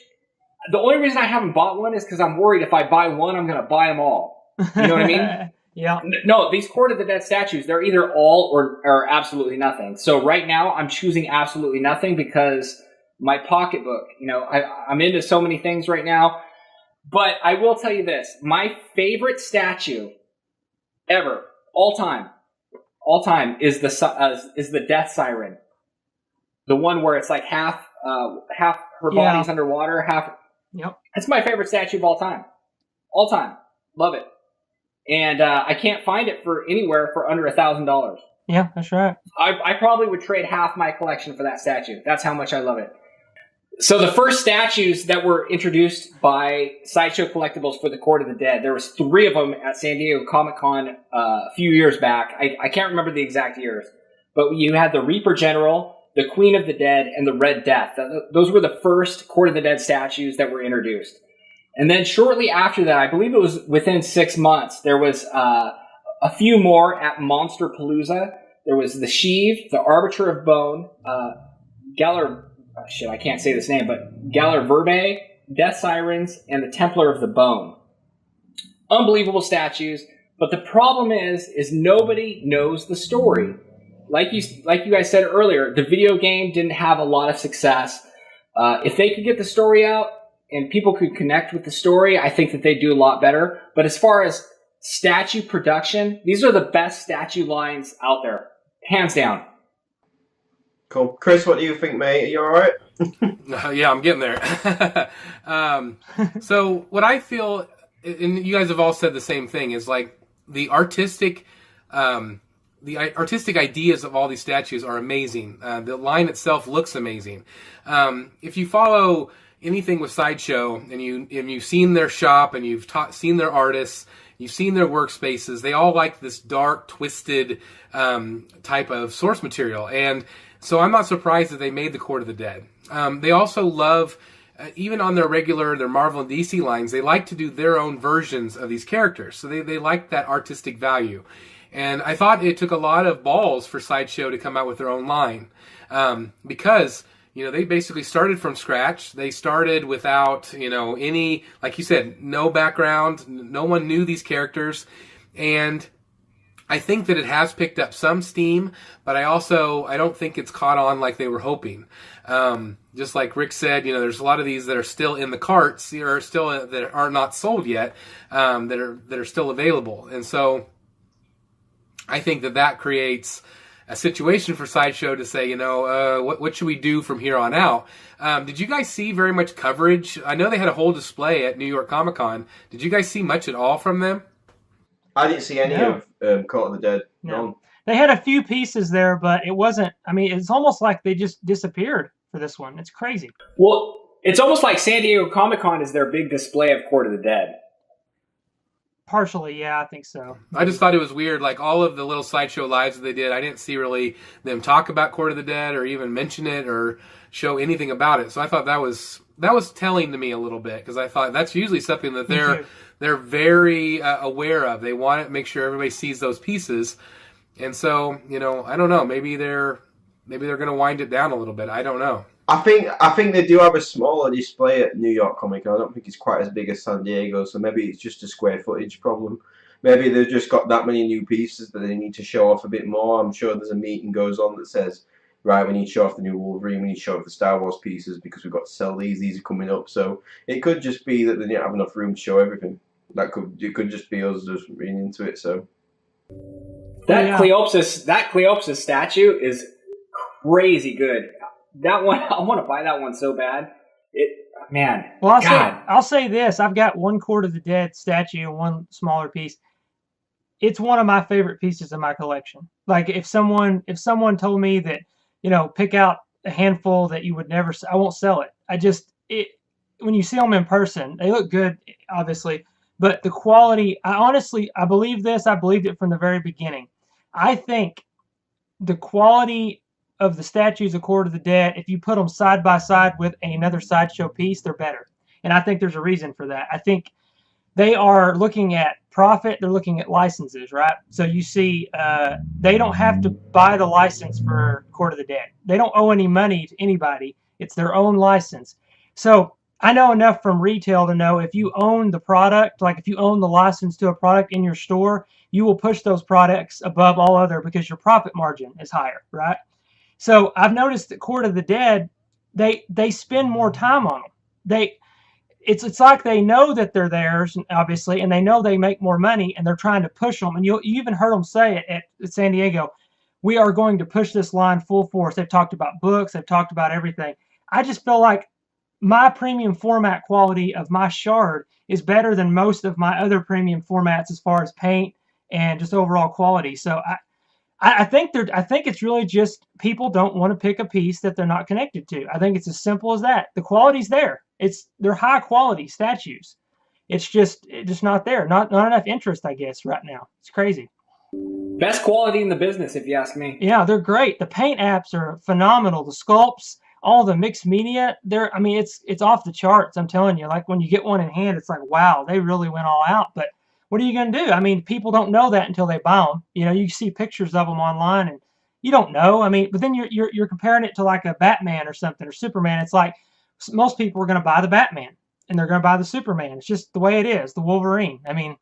The only reason I haven't bought one is because I'm worried if I buy one, I'm going to buy them all. You know what I mean? Yeah. No, these Court of the Dead statues, they're either all or absolutely nothing. So right now, I'm choosing absolutely nothing because my pocketbook, you know, I'm into so many things right now. But I will tell you this. My favorite statue ever, all time, is the Death Siren. The one where it's like half her body's underwater, half... Yep. It's my favorite statue of all time. All time. Love it. And I can't find it for anywhere for under $1,000. Yeah, that's right. I probably would trade half my collection for that statue. That's how much I love it. So the first statues that were introduced by Sideshow Collectibles for the Court of the Dead, there was 3 of them at San Diego Comic-Con a few years back. I can't remember the exact years. But you had the Reaper General, the Queen of the Dead, and the Red Death. Those were the first Court of the Dead statues that were introduced. And then shortly after that, I believe it was within 6 months, there was a few more at Monster Palooza. There was the Sheev, the Arbiter of Bone, I can't say this name, but Galar Verbe, Death Sirens, and the Templar of the Bone. Unbelievable statues, but the problem is nobody knows the story. Like you guys said earlier, the video game didn't have a lot of success. If they could get the story out and people could connect with the story, I think that they'd do a lot better. But as far as statue production, these are the best statue lines out there, hands down. Cool. Chris, what do you think, mate? Are you all right? Yeah, I'm getting there. So what I feel, and you guys have all said the same thing, is like the artistic ideas of all these statues are amazing. The line itself looks amazing. If you follow anything with Sideshow and you've seen their shop and you've seen their artists, you've seen their workspaces, they all like this dark, twisted type of source material. And so I'm not surprised that they made the Court of the Dead. They also love, even on their Marvel and DC lines, they like to do their own versions of these characters. So they like that artistic value. And I thought it took a lot of balls for Sideshow to come out with their own line. Because, they basically started from scratch. They started without, any, like you said, no background. No one knew these characters. And I think that it has picked up some steam, but I don't think it's caught on like they were hoping. Just like Rick said, there's a lot of these that are still in the carts, or still that are not sold yet, that are still available. And so I think that creates a situation for Sideshow to say, what should we do from here on out? Did you guys see very much coverage? I know they had a whole display at New York Comic Con. Did you guys see much at all from them? I didn't see any of Court of the Dead. No. They had a few pieces there, but it wasn't. I mean, it's almost like they just disappeared for this one. It's crazy. Well, it's almost like San Diego Comic-Con is their big display of Court of the Dead. Partially, yeah, I think so. I just thought it was weird, like all of the little Sideshow lives that they did, I didn't see really them talk about Court of the Dead or even mention it or show anything about it. So I thought that was telling to me a little bit, because I thought that's usually something that they're very aware of. They want to make sure everybody sees those pieces. And so, I don't know, maybe they're going to wind it down a little bit. I don't know. I think they do have a smaller display at New York Comic Con. I don't think it's quite as big as San Diego, so maybe it's just a square footage problem. Maybe they've just got that many new pieces that they need to show off a bit more. I'm sure there's a meeting goes on that says, right, we need to show off the new Wolverine, we need to show off the Star Wars pieces because we've got to sell these are coming up. So it could just be that they didn't have enough room to show everything. It could just be us just reading into it. So Cleopsis statue is crazy good. That one, I want to buy that one so bad. Well, I'll say this: I've got one Court of the Dead statue and one smaller piece. It's one of my favorite pieces in my collection. Like if someone told me that, pick out a handful that you would never, I won't sell it. When you see them in person, they look good, obviously, but the quality. I believe this. I believed it from the very beginning. I think the quality of the statues of Court of the Dead, if you put them side by side with another Sideshow piece, they're better. And I think there's a reason for that. I think they are looking at profit. They're looking at licenses, right? So you see, they don't have to buy the license for Court of the Dead. They don't owe any money to anybody. It's their own license. So I know enough from retail to know if you own the product, like if you own the license to a product in your store, you will push those products above all other because your profit margin is higher, right? So I've noticed that Court of the Dead, they spend more time on them. It's like they know that they're theirs, obviously, and they know they make more money, and they're trying to push them. And you even heard them say it at San Diego, we are going to push this line full force. They've talked about books. They've talked about everything. I just feel like my premium format quality of my shard is better than most of my other premium formats as far as paint and just overall quality. So I think it's really just people don't want to pick a piece that they're not connected to. I think it's as simple as that. The quality's there. They're high quality statues. It's just not there. Not enough interest, I guess, right now. It's crazy. Best quality in the business, if you ask me. Yeah, they're great. The paint apps are phenomenal. The sculpts, all the mixed media, it's off the charts. I'm telling you. Like when you get one in hand, it's like, wow, they really went all out. But what are you going to do? I mean, people don't know that until they buy them. You know, you see pictures of them online, and you don't know. I mean, but then you're comparing it to like a Batman or something or Superman. It's like most people are going to buy the Batman and they're going to buy the Superman. It's just the way it is. The Wolverine. I mean,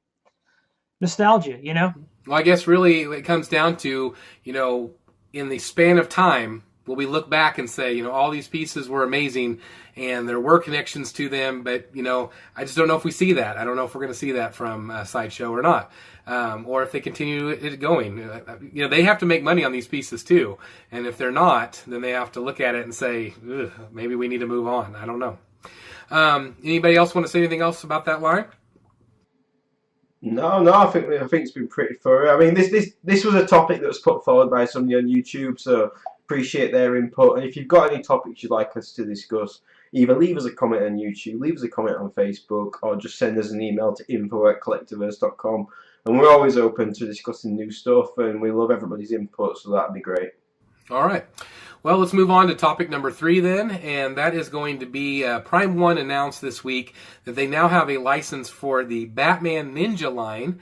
nostalgia. You know. Well, I guess really it comes down to, you know, in the span of time, will we look back and say, you know, all these pieces were amazing and there were connections to them, but, you know, I just don't know if we see that. I don't know if we're going to see that from Sideshow or not, or if they continue it going. You know, they have to make money on these pieces too, and if they're not, then they have to look at it and say, maybe we need to move on. I don't know. Anybody else want to say anything else about that line? No, I think it's been pretty thorough. I mean, this was a topic that was put forward by somebody on YouTube, so appreciate their input. And if you've got any topics you'd like us to discuss, either leave us a comment on YouTube, leave us a comment on Facebook, or just send us an email to info@collectiverse.com. And we're always open to discussing new stuff, and we love everybody's input, so that'd be great. All right. Well, let's move on to topic number 3 then, and that is going to be Prime One announced this week that they now have a license for the Batman Ninja line,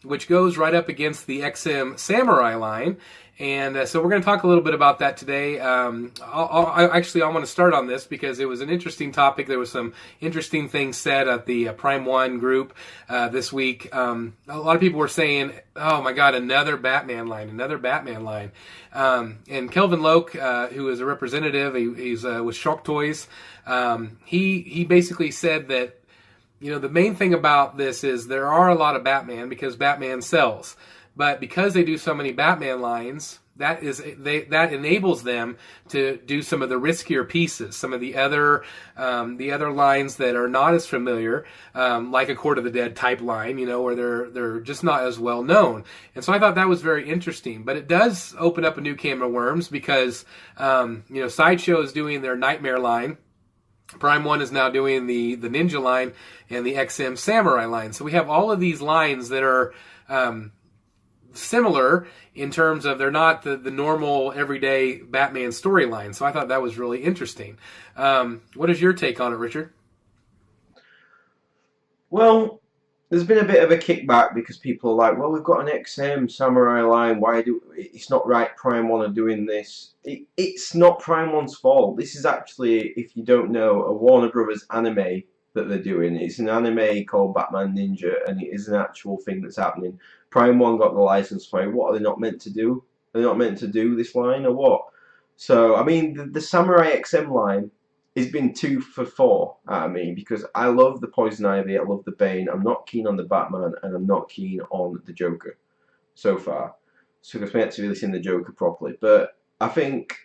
which goes right up against the XM Samurai line. And so we're going to talk a little bit about that today. I want to start on this because it was an interesting topic. There was some interesting things said at the Prime One group this week. A lot of people were saying, oh my God, another Batman line. And Kelvin Loke, who is a representative, he's with Shock Toys, he basically said that, you know, the main thing about this is there are a lot of Batman because Batman sells. But because they do so many Batman lines, that enables them to do some of the riskier pieces, some of the other lines that are not as familiar, like a Court of the Dead type line, you know, where they're just not as well known. And so I thought that was very interesting. But it does open up a new can of worms because you know, Sideshow is doing their Nightmare line. Prime One is now doing the Ninja line and the XM Samurai line. So we have all of these lines that are similar in terms of they're not the normal everyday Batman storyline. So I thought that was really interesting. What is your take on it, Richard? Well, there's been a bit of a kickback because people are like, well, we've got an XM Samurai line. It's not right Prime One are doing this. It's not Prime One's fault. This is actually, if you don't know, a Warner Brothers anime that they're doing. It's an anime called Batman Ninja, and it is an actual thing that's happening. Prime One got the license for it. What are they not meant to do? They're not meant to do this line or what? So, I mean, the Samurai XM line has been 2 for 4 out of me because I love the Poison Ivy, I love the Bane. I'm not keen on the Batman, and I'm not keen on the Joker so far. So I've yet to really seen the Joker properly. But I think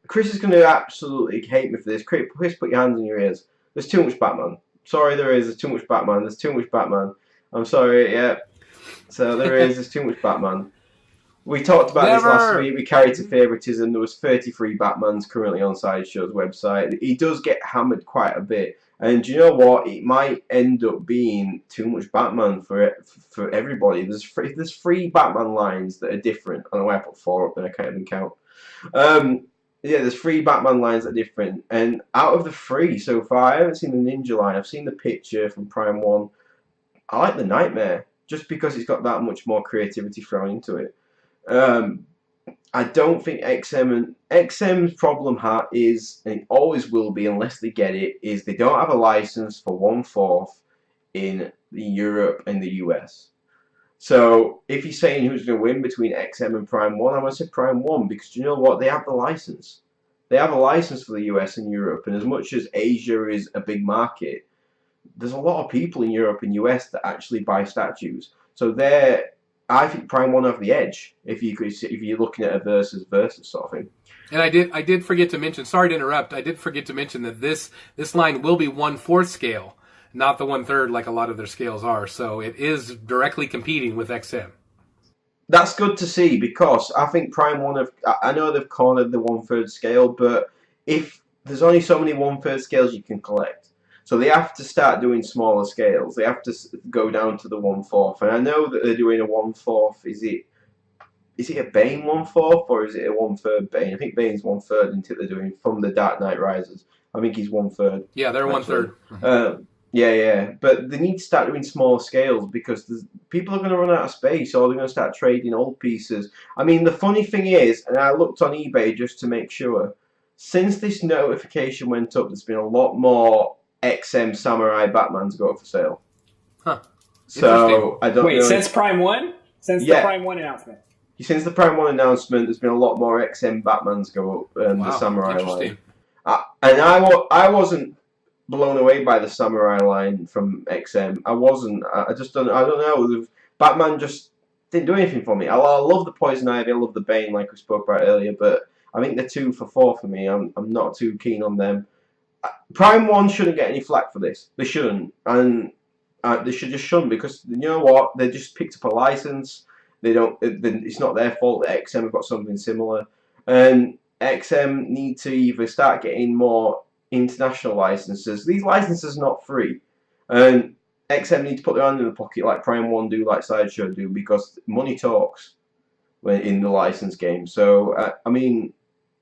Chris is going to absolutely hate me for this. Chris, put your hands in your ears. There's too much Batman. Sorry, there's too much Batman. There's too much Batman. I'm sorry, yeah. So there's too much Batman. We talked about this last week. We carried to favoritism. There was 33 Batmans currently on Sideshow's website. He does get hammered quite a bit. And do you know what? It might end up being too much Batman for everybody. There's 3 Batman lines that are different. I don't know why I put 4 up there. I can't even count. Yeah, there's 3 Batman lines that are different. And out of the 3 so far, I haven't seen the Ninja line. I've seen the picture from Prime One. I like the Nightmare just because it's got that much more creativity thrown into it. I don't think XM's problem is, and it always will be unless they get it, is they don't have a license for 1/4 in Europe and the US. So if you're saying who's going to win between XM and Prime One, I'm going to say Prime One because do you know what? They have the license. They have a license for the US and Europe, and as much as Asia is a big market, there's a lot of people in Europe and US that actually buy statues. So I think Prime One have the edge if you're looking at a versus sort of thing. And I did forget to mention. Sorry to interrupt. I did forget to mention that this line will be 1/4 scale, not the 1/3 like a lot of their scales are. So it is directly competing with XM. That's good to see, because I think Prime 1 I know they've cornered the 1/3 scale, but if there's only so many 1/3 scales you can collect, so they have to start doing smaller scales. They have to go down to the 1/4, and I know that they're doing a 1/4. Is it a Bane 1/4 or is it a 1/3 Bane? I think Bane's 1/3 until they're doing from the Dark Knight Rises. I think he's 1/3. Yeah, they're 1/3. Yeah, but they need to start doing smaller scales, because people are going to run out of space, or they're going to start trading old pieces. I mean, the funny thing is, and I looked on eBay just to make sure, since this notification went up, there's been a lot more XM Samurai Batmans go up for sale. Huh. So I don't know. Wait, since Prime 1? Since the Prime 1 announcement? Since the Prime 1 announcement, there's been a lot more XM Batmans go up, the Samurai line. And I wasn't blown away by the Samurai line from XM. I wasn't. I don't know. Batman just didn't do anything for me. I love the Poison Ivy. I love the Bane, like we spoke about earlier. But I think they're 2 for 4 for me. I'm not too keen on them. Prime 1 shouldn't get any flack for this. They shouldn't, and they should just shun, because you know what? They just picked up a license. They don't. It's not their fault that XM have got something similar, and XM need to either start getting more international licenses. These licenses are not free, and XM need to put their hand in the pocket like Prime 1 do, like Sideshow do, because money talks when in the license game. So I mean,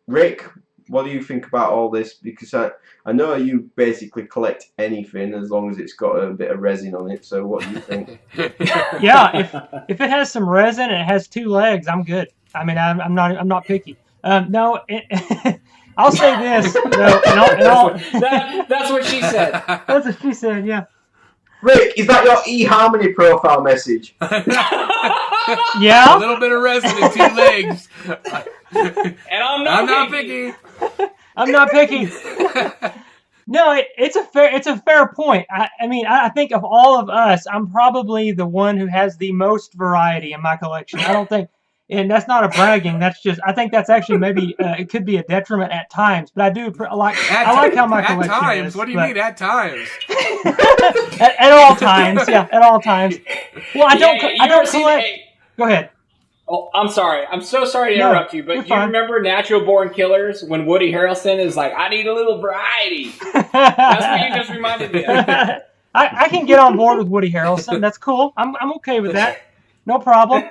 Rick, what do you think about all this? Because I know you basically collect anything as long as it's got a bit of resin on it. So what do you think? Yeah, if it has some resin and it has 2 legs, I'm good. I mean, I'm not picky. No, I'll say this. No, that's what she said. That's what she said. Yeah. Rick, is that your eHarmony profile message? Yeah. A little bit of resin and 2 legs. And I'm not picky. I'm not picky. No, it's a fair point. I mean, I think of all of us, I'm probably the one who has the most variety in my collection. I don't think, and that's not a bragging. That's just, I think that's actually maybe it could be a detriment at times. But I do like how my collection at times. is. What do you mean at times? at all times, yeah, at all times. Well, I don't collect. Go ahead. Oh, I'm sorry. I'm so sorry to interrupt you, but do you remember Natural Born Killers when Woody Harrelson is like, I need a little variety? That's what you just reminded me of. I can get on board with Woody Harrelson. That's cool. I'm okay with that. No problem.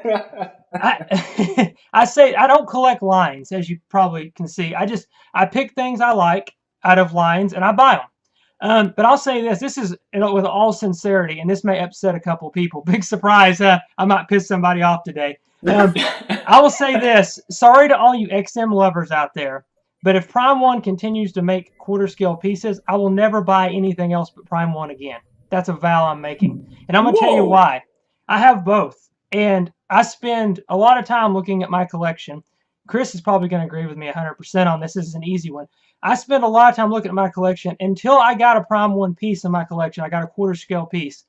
I say I don't collect lines, as you probably can see. I pick things I like out of lines and I buy them. But I'll say this is with all sincerity, and this may upset a couple people. Big surprise, I might piss somebody off today. I will say this. Sorry to all you XM lovers out there, but if Prime 1 continues to make quarter scale pieces, I will never buy anything else but Prime 1 again. That's a vow I'm making. And I'm going to tell you why. I have both, and I spend a lot of time looking at my collection. Chris is probably going to agree with me 100% on this. This is an easy one. I spend a lot of time looking at my collection until I got a Prime 1 piece in my collection. I got a quarter scale piece.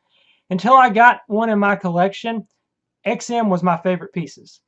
Until I got one in my collection, XM was my favorite pieces.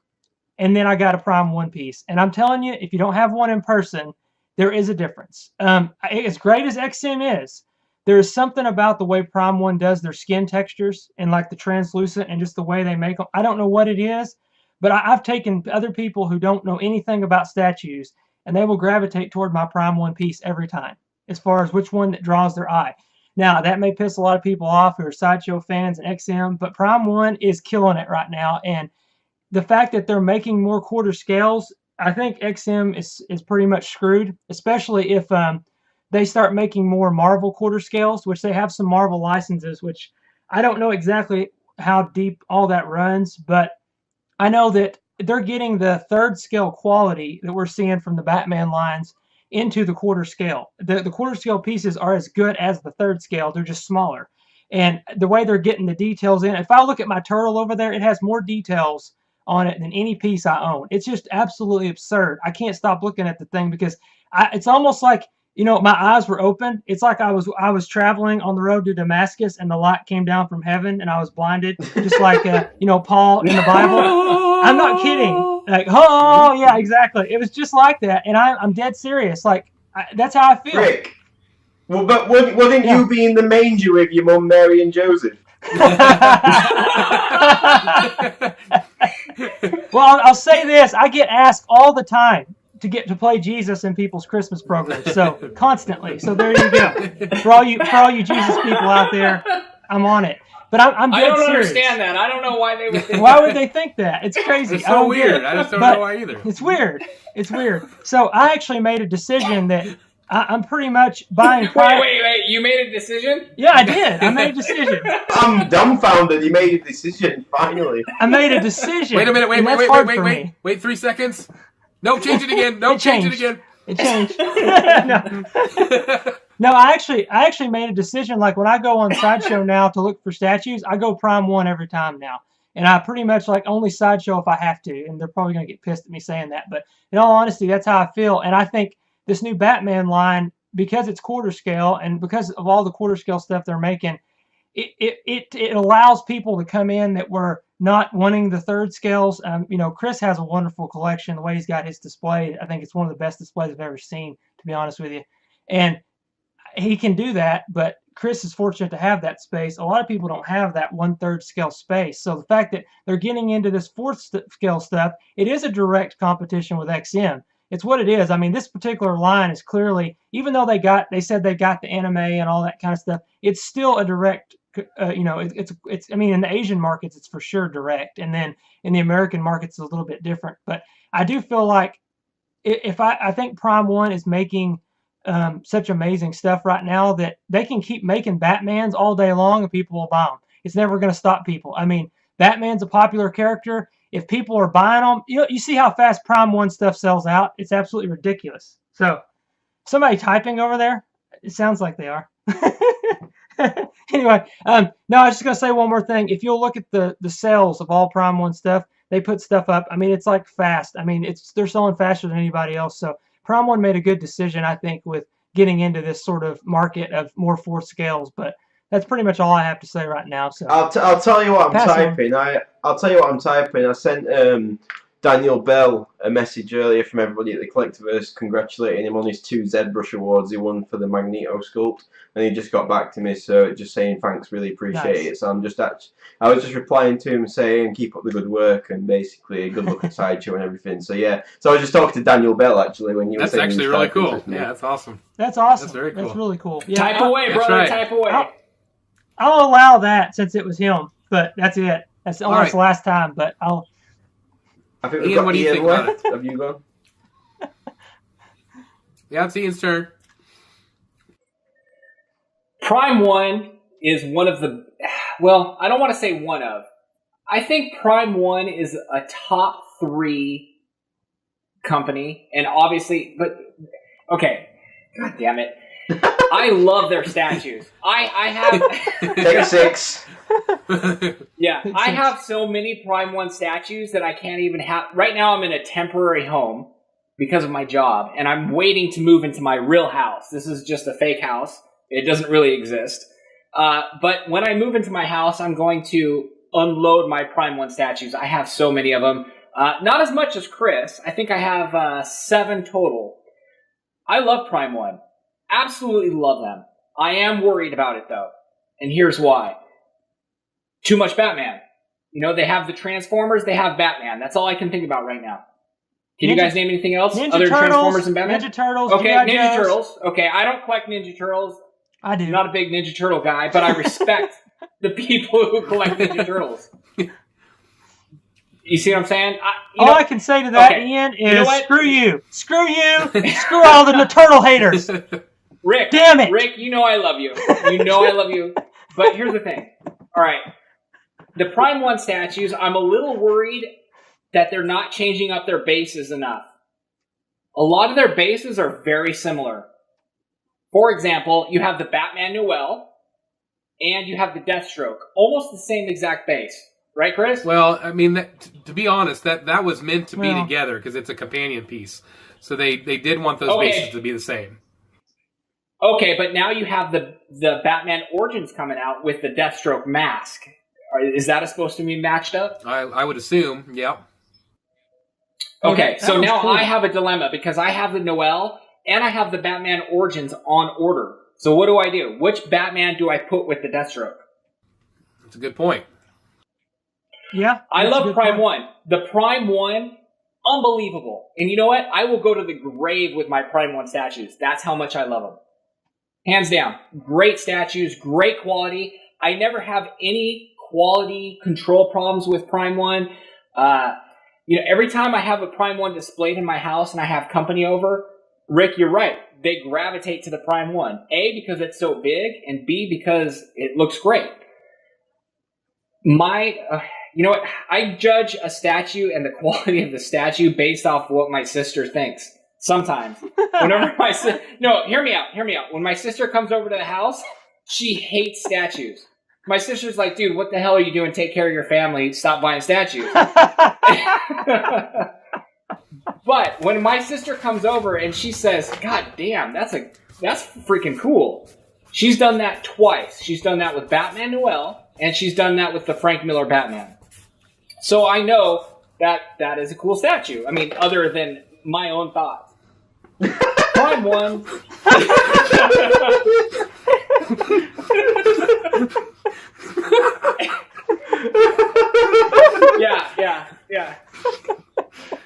And then I got a Prime 1 piece. And I'm telling you, if you don't have one in person, there is a difference. As great as XM is, there is something about the way Prime 1 does their skin textures and like the translucent and just the way they make them. I don't know what it is, but I've taken other people who don't know anything about statues, and they will gravitate toward my Prime 1 piece every time, as far as which one that draws their eye. Now, that may piss a lot of people off who are Sideshow fans and XM, but Prime 1 is killing it right now. And the fact that they're making more quarter scales, I think XM is pretty much screwed, especially if they start making more Marvel quarter scales, which they have some Marvel licenses, which I don't know exactly how deep all that runs, but I know that they're getting the 3rd scale quality that we're seeing from the Batman lines into the quarter scale. The quarter scale pieces are as good as the 3rd scale. They're just smaller. And the way they're getting the details in, if I look at my turtle over there, it has more details on it than any piece I own. It's just absolutely absurd. I can't stop looking at the thing because it's almost like, you know, my eyes were open. It's like I was traveling on the road to Damascus and the light came down from heaven and I was blinded, just like, you know, Paul in the Bible. I'm not kidding. Like, oh, yeah, exactly. It was just like that. And I'm dead serious. Like, that's how I feel. Rick, well, but wasn't you be in the manger with your mum, Mary and Joseph? Well, I'll say this: I get asked all the time to get to play Jesus in people's Christmas programs, so constantly. So there you go. For all you Jesus people out there, I'm on it. But I'm dead I don't serious. understand that. I don't know why they would think Why would they think that? It's crazy. It's so weird. I just don't know why either. It's weird. It's weird. So I actually made a decision that I'm pretty much buying. Wait! You made a decision? Yeah, I did. I made a decision. I'm dumbfounded. He made a decision finally. I made a decision. Wait a minute. Wait 3 seconds. No, change it again. No, change it again. It changed. No, I actually made a decision. Like when I go on Sideshow now to look for statues, I go Prime 1 every time now. And I pretty much like only Sideshow if I have to. And they're probably going to get pissed at me saying that. But in all honesty, that's how I feel. And I think this new Batman line, because it's quarter scale and because of all the quarter scale stuff they're making, it allows people to come in that were not wanting the third scales. Chris has a wonderful collection. The way he's got his display, I think it's one of the best displays I've ever seen, to be honest with you. And he can do that, but Chris is fortunate to have that space. A lot of people don't have that 1/3 scale space. So the fact that they're getting into this fourth scale stuff, it is a direct competition with XM. It's what it is. I mean, this particular line is clearly, even though they said they got the anime and all that kind of stuff, it's still a direct. It's. I mean, in the Asian markets, it's for sure direct, and then in the American markets, it's a little bit different. But I do feel like I think Prime 1 is making such amazing stuff right now that they can keep making Batmans all day long and people will buy them. It's never going to stop people. I mean, Batman's a popular character. If people are buying them, you see how fast Prime 1 stuff sells out. It's absolutely ridiculous. So, somebody typing over there? It sounds like they are. Anyway, no, I was just going to say one more thing. If you'll look at the sales of all Prime 1 stuff, they put stuff up. I mean, it's like fast. I mean, they're selling faster than anybody else. So Prime 1 made a good decision, I think, with getting into this sort of market of more fourth scales. But that's pretty much all I have to say right now. So I'll tell you what I'm typing. I'll tell you what I'm typing. I sent Daniel Bell a message earlier from everybody at the Collectiverse congratulating him on his 2 ZBrush awards he won for the Magneto sculpt, and he just got back to me, so just saying thanks, really appreciate it. So I was just replying to him saying keep up the good work and basically good luck at Sideshow and everything. So yeah, so I was just talking to Daniel Bell actually when you were saying actually really cool. Yeah, that's awesome. That's awesome. That's very cool. That's really cool. Yeah, type away, brother. Right. Type away. I'll allow that since it was him, but that's it. That's almost the last time, but I'll. I think we've got Ian left. Have you gone? Yeah, it's Ian's turn. Prime 1 is one of the... Well, I don't want to say one of. I think Prime 1 is a top 3 company, and obviously... But, okay. God damn it. I love their statues. I have... Take 6. Yeah, I have so many Prime 1 statues that I can't even have... Right now I'm in a temporary home because of my job, and I'm waiting to move into my real house. This is just a fake house. It doesn't really exist. But when I move into my house, I'm going to unload my Prime 1 statues. I have so many of them. Not as much as Chris. I think I have 7 total. I love Prime 1. Absolutely love them. I am worried about it, though. And here's why. Too much Batman. You know, they have the Transformers, they have Batman. That's all I can think about right now. Can you guys name anything else other than Transformers and Batman? Ninja Turtles. Okay, Ninja Turtles. Okay, I don't collect Ninja Turtles. I do. I'm not a big Ninja Turtle guy, but I respect the people who collect Ninja Turtles. You see what I'm saying? All I can say to that, Ian, is screw you. Screw you. Screw all the turtle haters. Rick. Damn it. Rick, you know I love you. You know I love you. But here's the thing. All right. The Prime 1 statues, I'm a little worried that they're not changing up their bases enough. A lot of their bases are very similar. For example, you have the Batman Noel, and you have the Deathstroke. Almost the same exact base. Right, Chris? Well, I mean, to be honest, that was meant to be together because it's a companion piece. So they did want those bases to be the same. Okay, but now you have the Batman Origins coming out with the Deathstroke mask. Is that supposed to be matched up? I would assume, yeah. Okay, so now cool. I have a dilemma because I have the Noel and I have the Batman Origins on order. So what do? Which Batman do I put with the Deathstroke? That's a good point. Yeah. I love Prime 1. the Prime 1, unbelievable. And you know what? I will go to the grave with my Prime 1 statues. That's how much I love them. Hands down. Great statues, great quality. I never have any quality control problems with Prime 1. Every time I have a Prime 1 displayed in my house and I have company over, Rick, you're right. They gravitate to the Prime 1. A, because it's so big, and B, because it looks great. You know what? I judge a statue and the quality of the statue based off what my sister thinks. Sometimes. Whenever hear me out. When my sister comes over to the house, she hates statues. My sister's like, dude, what the hell are you doing? Take care of your family. Stop buying statues. But when my sister comes over and she says, God damn, that's freaking cool. She's done that twice. She's done that with Batman Noel, and she's done that with the Frank Miller Batman. So I know that is a cool statue. I mean, other than my own thoughts. Prime 1. Yeah.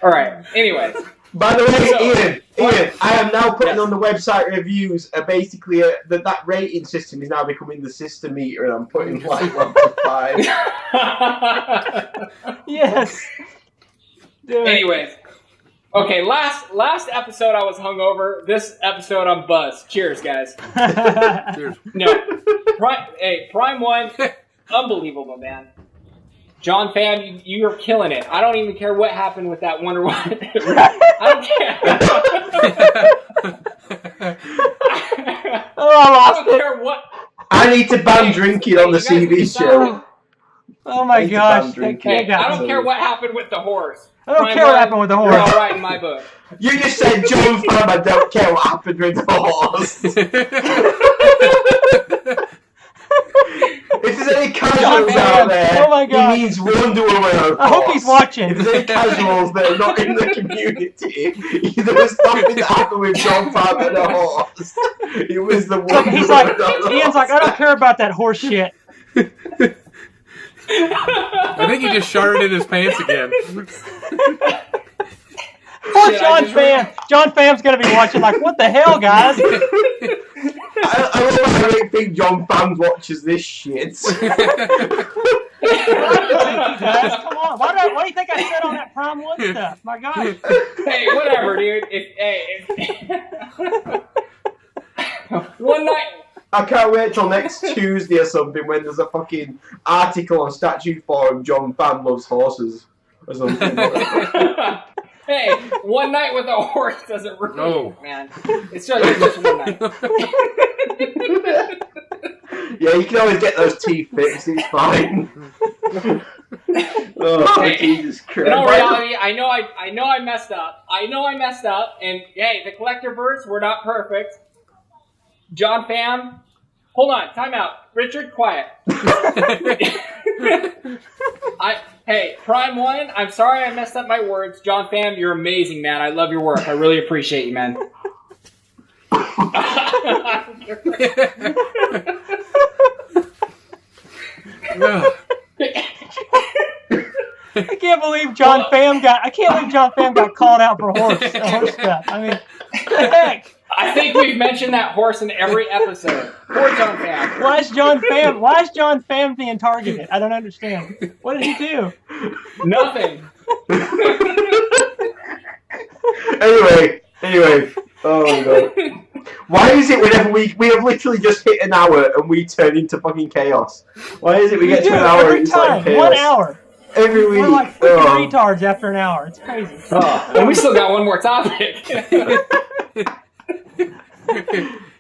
All right. Anyways. By the way, Ian, I am now putting on the website reviews. Basically, that rating system is now becoming the system meter, and I'm putting like 1 to 5. Yes. Anyways. Okay, last episode I was hungover. This episode I'm buzzed. Cheers, guys. Cheers. No, Prime 1, unbelievable, man. John Pham, you are killing it. I don't even care what happened with that Wonder Woman. I don't care. I don't care what. I need to ban drinking on the CV show. Oh my gosh. I don't care what happened with the horse. I don't care what happened with the horse. You're all right in my book. You just said John Pham, I don't care what happened with the horse. If there's any casuals out there, oh my God. he means Wonder Woman, of course. I hope he's watching. If there's any casuals that are not in the community, there was something that happened with John Pham and the horse. It was the Wonder He's Woman. like, Ian's like, I don't care about that horse shit. I think he just sharted in his pants again. Poor John Pham. John Pham's going to be watching like, what the hell, guys? I don't think John Pham watches this shit. Come on. Why do you think I said all that Prime 1 stuff? My gosh. Hey, whatever, dude. One night... I can't wait till next Tuesday or something when there's a fucking article on Statue Forum, John Pham loves horses or something. Hey, one night with a horse doesn't ruin it, man. It's just one night. Yeah, you can always get those teeth fixed, it's fine. Hey, Jesus Christ. In all reality, I know I messed up. And hey, the collector birds were not perfect. John Pham, hold on, time out. Richard, quiet. Hey, Prime 1, I'm sorry I messed up my words. John Pham, you're amazing, man. I love your work. I really appreciate you, man. I can't believe John Pham got called out for horse stuff. I mean, what the heck? I think we've mentioned that horse in every episode. Poor John Pham. Why is John Pham being targeted? I don't understand. What did he do? Nothing. Anyway. Oh my God. Why is it whenever we have literally just hit an hour and we turn into fucking chaos? Why is it we get to an hour every and it's time, like chaos? 1 hour. Every week. We're like freaking retards after an hour. It's crazy. And we still got one more topic.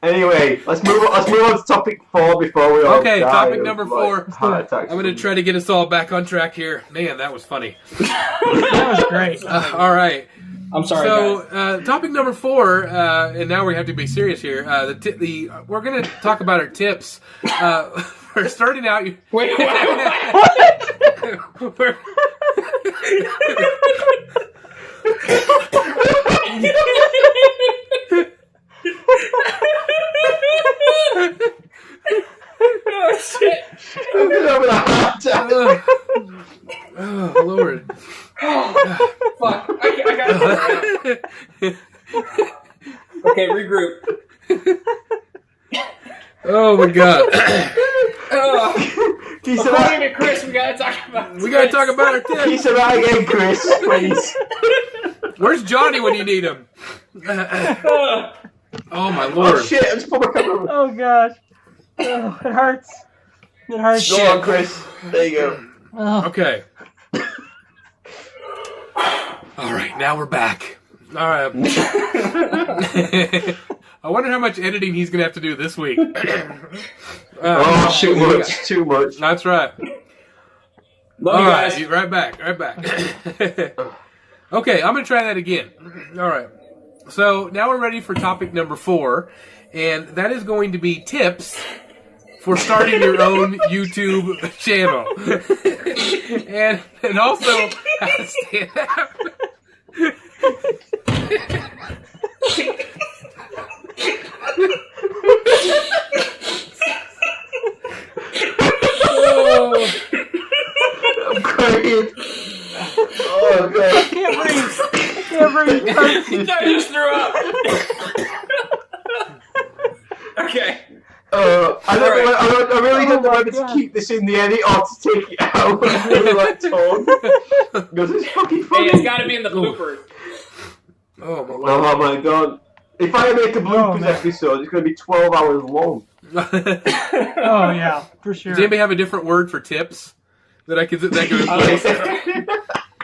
Anyway, let's move on to topic 4 before we all die. Topic number 4. I'm going to try to get us all back on track here. Man, that was funny. That was great. All right. I'm sorry, guys. Topic number 4, and now we have to be serious here. We're going to talk about our tips. We're starting out. Wait. We're... Oh, shit. I'm having a hard time. Oh, Lord. Fuck. I got it. Okay, regroup. Oh my god. According to Chris, we gotta talk about our tips. Piece of that again, Chris, please. Where's Johnny when you need him? Oh my lord. Oh shit, I just put my camera. Oh gosh. Oh, it hurts. It hurts. Go on, Chris. There you go. Oh. Okay. All right, now we're back. All right. I wonder how much editing he's going to have to do this week. Too much. Too much. That's right. Love you guys. Right back. Okay, I'm going to try that again. All right. So now we're ready for topic number 4, and that is going to be tips for starting your own YouTube channel. and also how to stand out. I'm crying. Oh god. I can't breathe. I just threw up. Okay. I really don't know whether to keep this in the edit or to take it out. I'm really torn. Because it's fucking funny. Hey, it's got to be in the bloopers. Oh my god. If I make a bloopers episode, it's going to be 12 hours long. Oh yeah, for sure. Does anybody have a different word for tips that I could replace?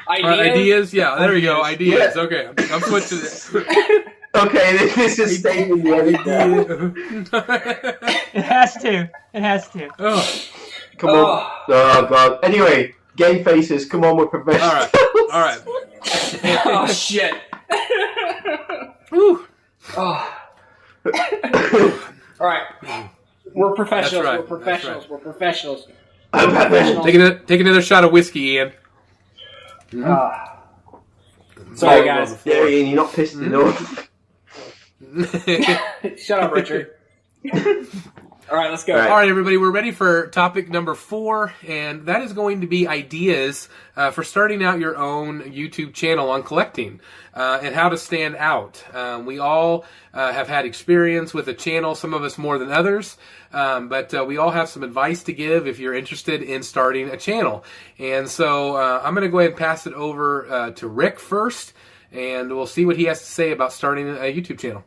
Ideas? Yeah, there we go. Ideas. Yeah. Okay, I'm switching it. Okay, this is staying in the edit. It has to. Oh. Come on. Oh god. Anyway, game faces. Come on, we're professionals. All right. Oh shit. Whew. Oh. All right. We're professionals. Right. We're professionals. Right. We're professionals. I'm professional. Take another shot of whiskey, Ian. Sorry, guys. Yeah, Ian, you're not pissed enough. Shut up, Richard. All right, let's go. All right, everybody, we're ready for topic number 4, and that is going to be ideas for starting out your own YouTube channel on collecting and how to stand out. We all have had experience with a channel, some of us more than others, but we all have some advice to give if you're interested in starting a channel. And so I'm going to go ahead and pass it over to Rick first, and we'll see what he has to say about starting a YouTube channel.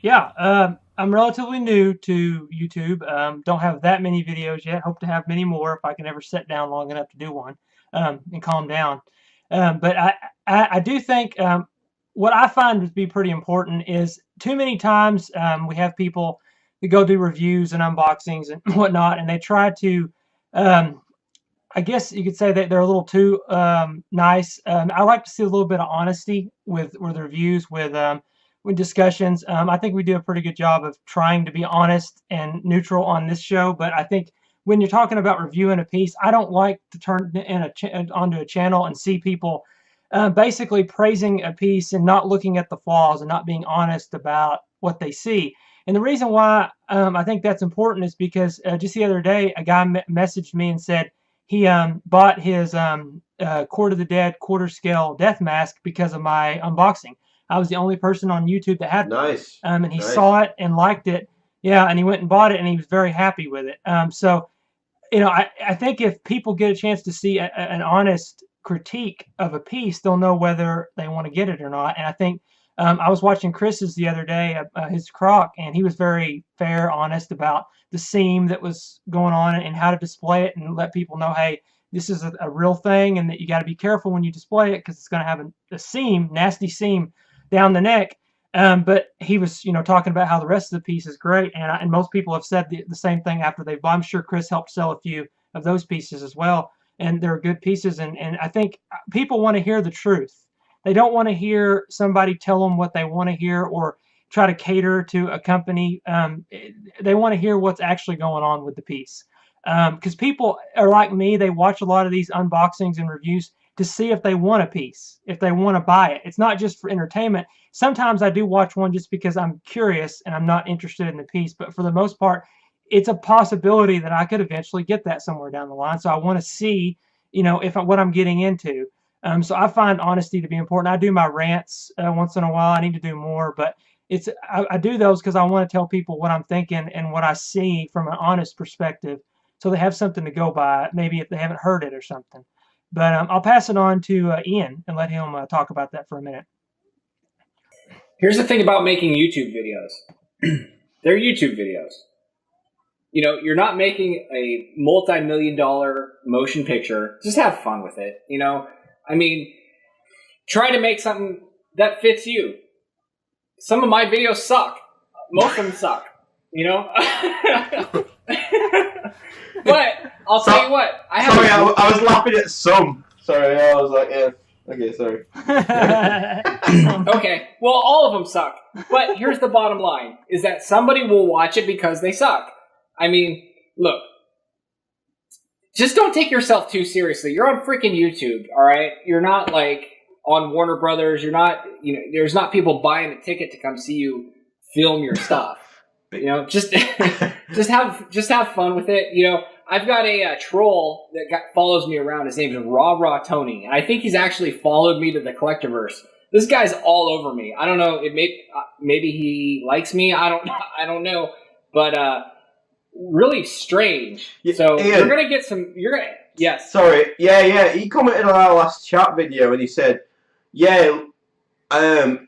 Yeah, I'm relatively new to YouTube. Don't have that many videos yet. Hope to have many more if I can ever sit down long enough to do one and calm down. But I do think what I find to be pretty important is too many times we have people that go do reviews and unboxings and whatnot, and they try to, I guess you could say that they're a little too nice. I like to see a little bit of honesty with the reviews, with discussions. I think we do a pretty good job of trying to be honest and neutral on this show, but I think when you're talking about reviewing a piece, I don't like to turn onto a channel and see people basically praising a piece and not looking at the flaws and not being honest about what they see. And the reason why I think that's important is because just the other day, a guy messaged me and said he bought his Court of the Dead quarter scale death mask because of my unboxing. I was the only person on YouTube that had Nice. And he saw it and liked it. Yeah, and he went and bought it, and he was very happy with it. So, you know, I think if people get a chance to see an honest critique of a piece, they'll know whether they want to get it or not. And I think I was watching Chris's the other day, his croc, and he was very fair, honest about the seam that was going on and how to display it and let people know, hey, this is a real thing, and that you got to be careful when you display it because it's going to have a seam, nasty seam down the neck. But he was, you know, talking about how the rest of the piece is great, and most people have said the same thing after they've bought. I'm sure Chris helped sell a few of those pieces as well, and they're good pieces. And I think people want to hear the truth. They don't want to hear somebody tell them what they want to hear or try to cater to a company. They want to hear what's actually going on with the piece. Because people are like me, they watch a lot of these unboxings and reviews to see if they want a piece, if they want to buy it. It's not just for entertainment. Sometimes I do watch one just because I'm curious and I'm not interested in the piece, but for the most part, it's a possibility that I could eventually get that somewhere down the line. So I want to see, you know, what I'm getting into. So I find honesty to be important. I do my rants once in a while. I need to do more, but I do those because I want to tell people what I'm thinking and what I see from an honest perspective, so they have something to go by, maybe if they haven't heard it or something. But I'll pass it on to Ian and let him talk about that for a minute. Here's the thing about making YouTube videos. They're YouTube videos. You know, you're not making a multi-million-dollar motion picture. Just have fun with it. You know, I mean, try to make something that fits you. Some of my videos suck. Most of them suck. You know? But I'll tell you what. I was laughing at some. Sorry, I was like, yeah. Okay, sorry. Okay, well, all of them suck. But here's the bottom line, is that somebody will watch it because they suck. I mean, look, just don't take yourself too seriously. You're on freaking YouTube, all right? You're not, like, on Warner Brothers. You're not, you know, there's not people buying a ticket to come see you film your stuff. You know, just have fun with it. You know, I've got a troll that follows me around. His name is Raw Tony, and I think he's actually followed me to the Collectiverse. This guy's all over me. I don't know. Maybe he likes me. I don't know. But really strange. Yeah, so Ian, you're gonna get some. Yes. Sorry. Yeah. He commented on our last chat video, and he said, "Yeah,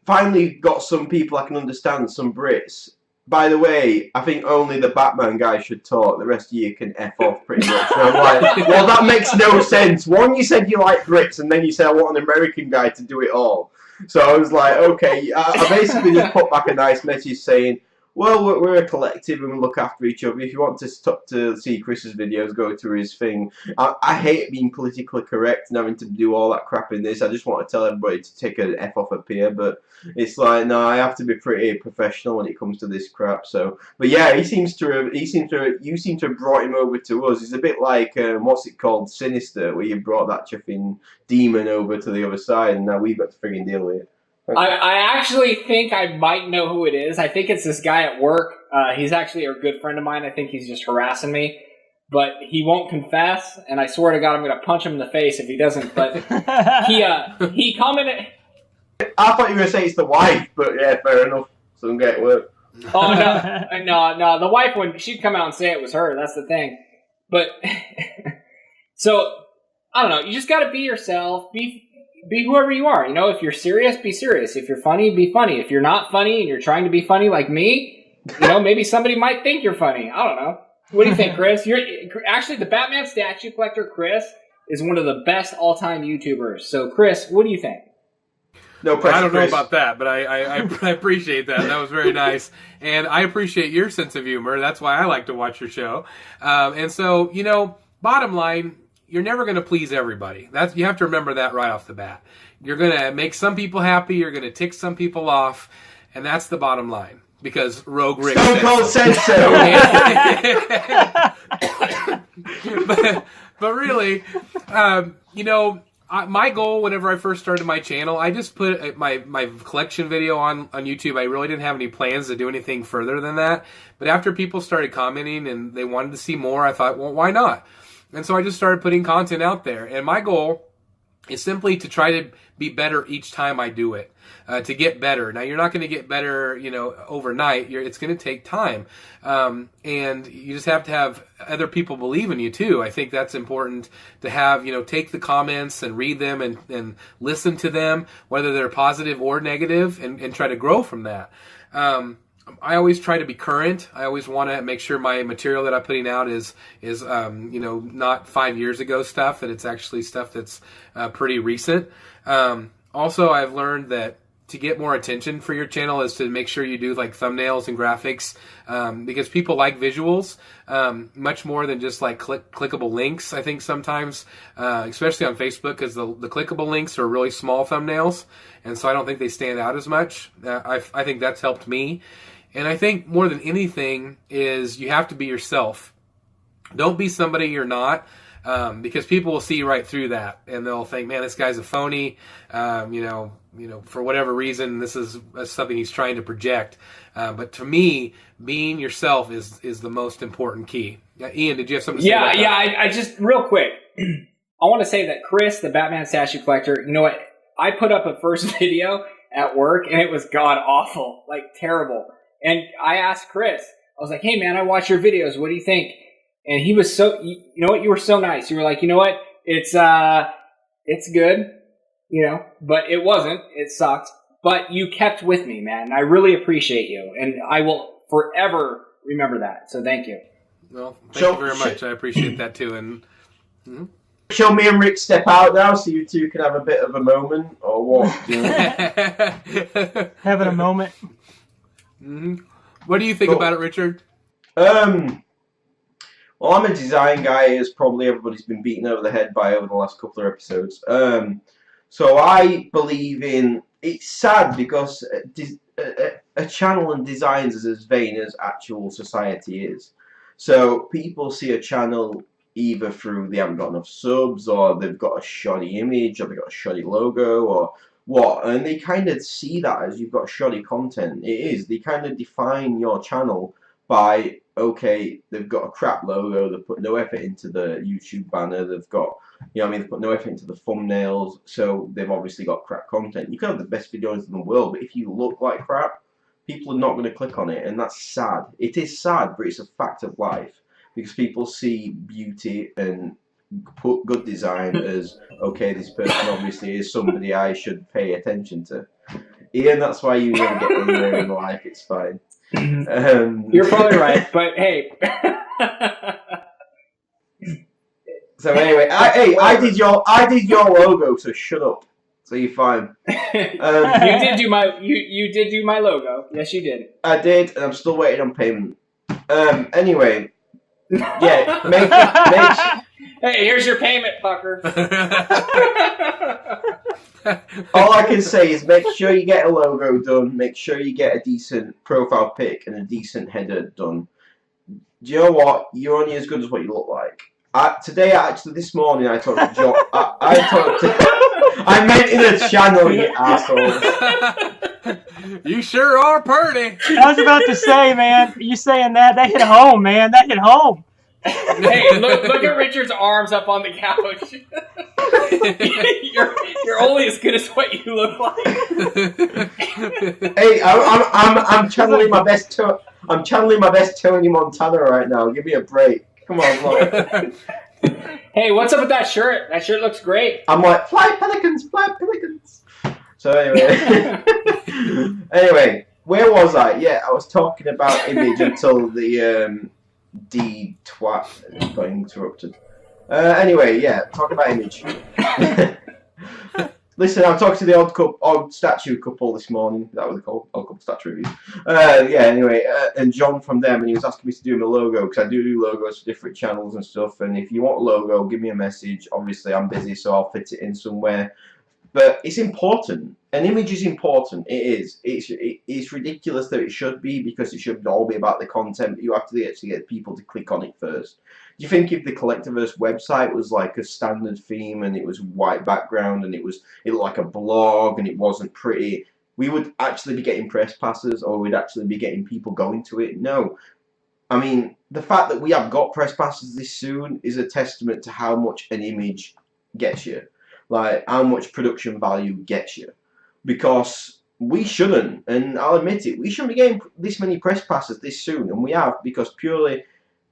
finally got some people I can understand, some Brits. By the way, I think only the Batman guy should talk. The rest of you can F off pretty much." And I'm like, well, that makes no sense. One, you said you like Brits, and then you said I want an American guy to do it all. So I was like, okay. I basically just put back a nice message saying, well, we're a collective and we look after each other. If you want to see Chris's videos, go to his thing. I hate being politically correct and having to do all that crap in this. I just want to tell everybody to take an F off up here, but it's like, no, I have to be pretty professional when it comes to this crap. So, but yeah, you seem to have brought him over to us. It's a bit like what's it called, Sinister, where you brought that chuffing demon over to the other side, and now we've got to frigging deal with it. I actually think I might know who it is. I think it's this guy at work. He's actually a good friend of mine. I think he's just harassing me. But he won't confess, and I swear to God I'm going to punch him in the face if he doesn't. But he commented... I thought you were going to say it's the wife, but yeah, fair enough. So don't get work. Oh, no. The wife, she'd come out and say it was her. That's the thing. But, so, I don't know. You just got to be yourself. Be whoever you are. You know, if you're serious, be serious. If you're funny, be funny. If you're not funny and you're trying to be funny like me, you know, maybe somebody might think you're funny. I don't know. What do you think, Chris? Actually, the Batman statue collector, Chris, is one of the best all-time YouTubers. So, Chris, what do you think? No pressure, I don't know Chris. about that, but I appreciate that. That was very nice. And I appreciate your sense of humor. That's why I like to watch your show. And so, you know, bottom line, you're never going to please everybody. You have to remember that right off the bat. You're going to make some people happy. You're going to tick some people off. And that's the bottom line. Because Rogue Rick said so. but really, you know, my goal whenever I first started my channel, I just put my collection video on YouTube. I really didn't have any plans to do anything further than that. But after people started commenting and they wanted to see more, I thought, well, why not? And so I just started putting content out there. And my goal is simply to try to be better each time I do it, to get better. Now, you're not going to get better, you know, overnight. It's going to take time. And you just have to have other people believe in you, too. I think that's important to have, you know, take the comments and read them and listen to them, whether they're positive or negative, and try to grow from that. I always try to be current. I always want to make sure my material that I'm putting out is you know, not 5 years ago stuff, that it's actually stuff that's pretty recent. Also, I've learned that to get more attention for your channel is to make sure you do like thumbnails and graphics, because people like visuals much more than just like clickable links. I think sometimes, especially on Facebook, because the clickable links are really small thumbnails, and so I don't think they stand out as much. I think that's helped me. And I think more than anything is you have to be yourself. Don't be somebody you're not, because people will see right through that, and they'll think, man, this guy's a phony. You know, for whatever reason, this is something he's trying to project. But to me, being yourself is the most important key. Ian, did you have something to say about that? I just, real quick, I want to say that Chris, the Batman statue collector, you know what? I put up a first video at work, and it was god awful, like terrible. And I asked Chris, I was like, hey, man, I watch your videos. What do you think? And he was so, you know what? You were so nice. You were like, you know what? It's good, you know, but it wasn't. It sucked. But you kept with me, man. I really appreciate you. And I will forever remember that. So thank you. Well, thank you very much. I appreciate that too. And shall me and Rick step out now so you two can have a bit of a moment, or what? You know? Having a moment. Mm-hmm. What do you think about it, Richard? Well, I'm a design guy, as probably everybody's been beaten over the head by over the last couple of episodes. So I believe in... It's sad because a channel and designs is as vain as actual society is. So people see a channel either through they haven't got enough subs, or they've got a shoddy image, or they've got a shoddy logo, or what, and they kind of see that as you've got shoddy content. It is. They kind of define your channel by, okay, they've got a crap logo, they've put no effort into the YouTube banner, they've got, you know what I mean, they've put no effort into the thumbnails, so they've obviously got crap content. You can have the best videos in the world, but if you look like crap, people are not going to click on it, and that's sad. It is sad, but it's a fact of life, because people see beauty and put good design as, okay, this person obviously is somebody I should pay attention to. Ian, that's why you never get anywhere in life, it's fine. You're probably right, but hey. So anyway, I did your logo, so shut up. So you're fine. You did do my logo. Yes, you did. I did, and I'm still waiting on payment. Anyway, yeah, make Hey, here's your payment, fucker. all I can say is make sure you get a logo done, make sure you get a decent profile pic and a decent header done. Do you know what? You're only as good as what you look like. This morning, I talked to John. I meant in the channel, you asshole. You sure are pretty. I was about to say, man, you saying that hit home, man. That hit home. Hey, look at Richard's arms up on the couch. you're only as good as what you look like. Hey, I'm channeling my best. I'm channeling my best Tony Montana right now. Give me a break. Come on, look. Hey, what's up with that shirt? That shirt looks great. I'm like, fly pelicans, fly pelicans. So anyway, anyway, where was I? Yeah, I was talking about image until the twat got interrupted. Anyway, yeah, talking about image. Listen, I talked to the odd statue couple this morning. That was called odd couple statue review. Yeah, anyway, and John from them, and he was asking me to do my logo, because I do logos for different channels and stuff. And if you want a logo, give me a message. Obviously, I'm busy, so I'll fit it in somewhere. But it's important. An image is important. It is. It's ridiculous that it should be, because it should all be about the content. But you have to actually get people to click on it first. Do you think if the Collectiverse website was like a standard theme and it was white background and it looked like a blog and it wasn't pretty, we would actually be getting press passes, or we'd actually be getting people going to it? No. I mean, the fact that we have got press passes this soon is a testament to how much an image gets you. Like, how much production value gets you. Because we shouldn't, and I'll admit it, we shouldn't be getting this many press passes this soon, and we have, purely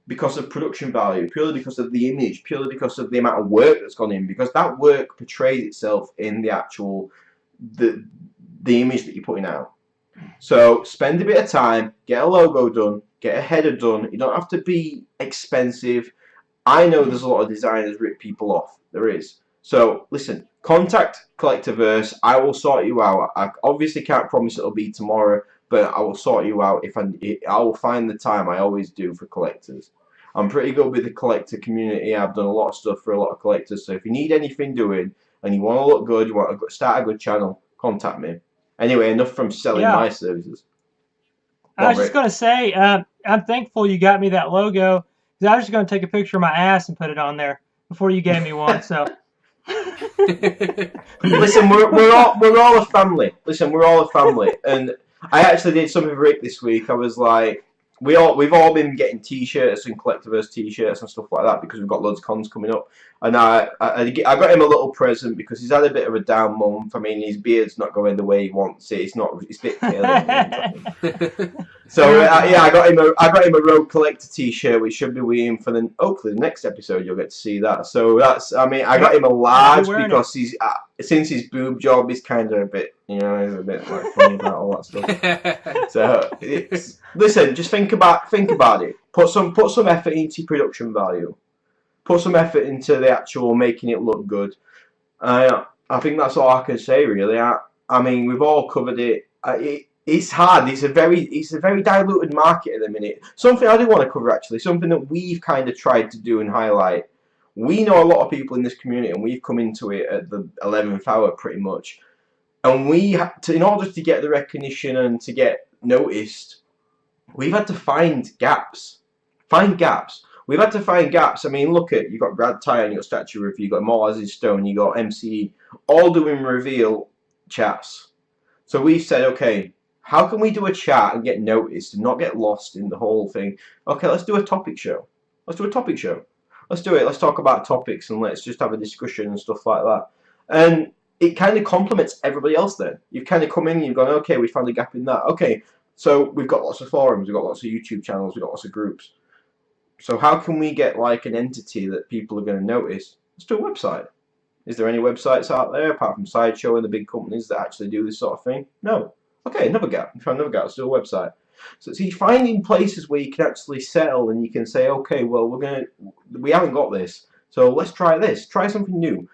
because of production value, purely because of the image, purely because of the amount of work that's gone in, because that work portrays itself in the actual, the image that you're putting out. So spend a bit of time, get a logo done, get a header done. You don't have to be expensive. I know there's a lot of designers rip people off. There is. So listen, contact Collectiverse. I will sort you out. I obviously can't promise it'll be tomorrow, but I will sort you out. I will find the time. I always do for collectors. I'm pretty good with the collector community. I've done a lot of stuff for a lot of collectors. So if you need anything doing and you want to look good, you want to start a good channel, contact me. Anyway, enough from selling my services. I was just going to say, I'm thankful you got me that logo, because I was just going to take a picture of my ass and put it on there before you gave me one. So. Listen, we're all a family. Listen, we're all a family, and I actually did something with Rick this week. I was like, we've all been getting T-shirts and Collectibles T-shirts and stuff like that because we've got loads of cons coming up. And I got him a little present because he's had a bit of a down month. I mean, his beard's not going the way he wants it. It's a bit curly. So I got him a Road Collector T-shirt, which should be with him for hopefully the next episode. You'll get to see that. So I got him a large because since his boob job is kind of a bit, he's a bit like funny about all that stuff. So listen, just think about it. Put some effort into production value. Put some effort into the actual making it look good. I think that's all I can say really. I mean, we've all covered it. It's hard. It's a very diluted market at the minute. Something I do want to cover actually. Something that we've kind of tried to do and highlight. We know a lot of people in this community, and we've come into it at the 11th hour pretty much. And in order to get the recognition and to get noticed, we've had to find gaps. We've had to find gaps. I mean, look at, you got Brad Tyre, you got Statue Review, you got More As Stone, you got MCE, all doing reveal chats. So we said, okay, how can we do a chat and get noticed and not get lost in the whole thing? Okay, let's do a topic show. Let's do it. Let's talk about topics and let's just have a discussion and stuff like that. And it kind of complements everybody else then. You've kind of come in and you've gone, okay, we found a gap in that. Okay, so we've got lots of forums, we've got lots of YouTube channels, we've got lots of groups. So how can we get like an entity that people are going to notice? Let's do a website. Is there any websites out there apart from Sideshow and the big companies that actually do this sort of thing? No. Okay, another gap. Let's do a website. So you're finding places where you can actually settle and you can say, okay, well, we haven't got this, so let's try this. Try something new.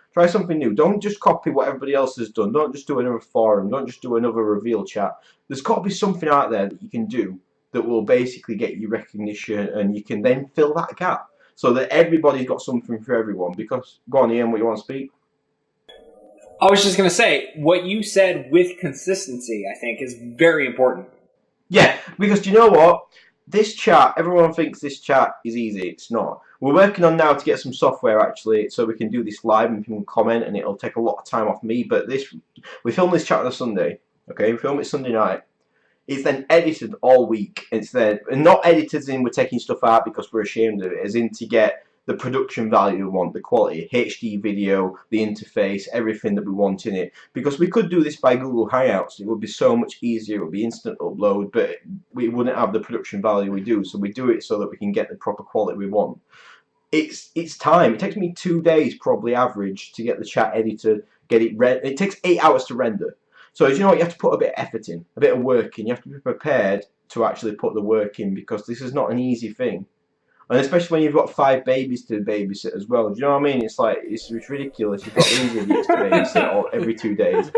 Don't just copy what everybody else has done. Don't just do another forum. Don't just do another reveal chat. There's got to be something out there that you can do that will basically get you recognition, and you can then fill that gap so that everybody's got something for everyone. Because, go on, Ian, what you want to speak? I was just going to say, what you said with consistency, I think, is very important. Yeah, because do you know what? This chat, everyone thinks this chat is easy. It's not. We're working on now to get some software actually, so we can do this live and people can comment, and it'll take a lot of time off me. But we film this chat on a Sunday. Okay, we film it Sunday night. It's then edited all week. It's then, and not edited as in we're taking stuff out because we're ashamed of it, as in to get the production value we want, the quality, HD video, the interface, everything that we want in it. Because we could do this by Google Hangouts. It would be so much easier. It would be instant upload, but we wouldn't have the production value we do. So we do it so that we can get the proper quality we want. It's time. It takes me 2 days probably average to get the chat edited, get it read. It takes 8 hours to render. So you know what, you have to put a bit of effort in, a bit of work in. You have to be prepared to actually put the work in, because this is not an easy thing. And especially when you've got 5 babies to babysit as well. Do you know what I mean? It's like, it's ridiculous. You've got these idiots to babysit every 2 days.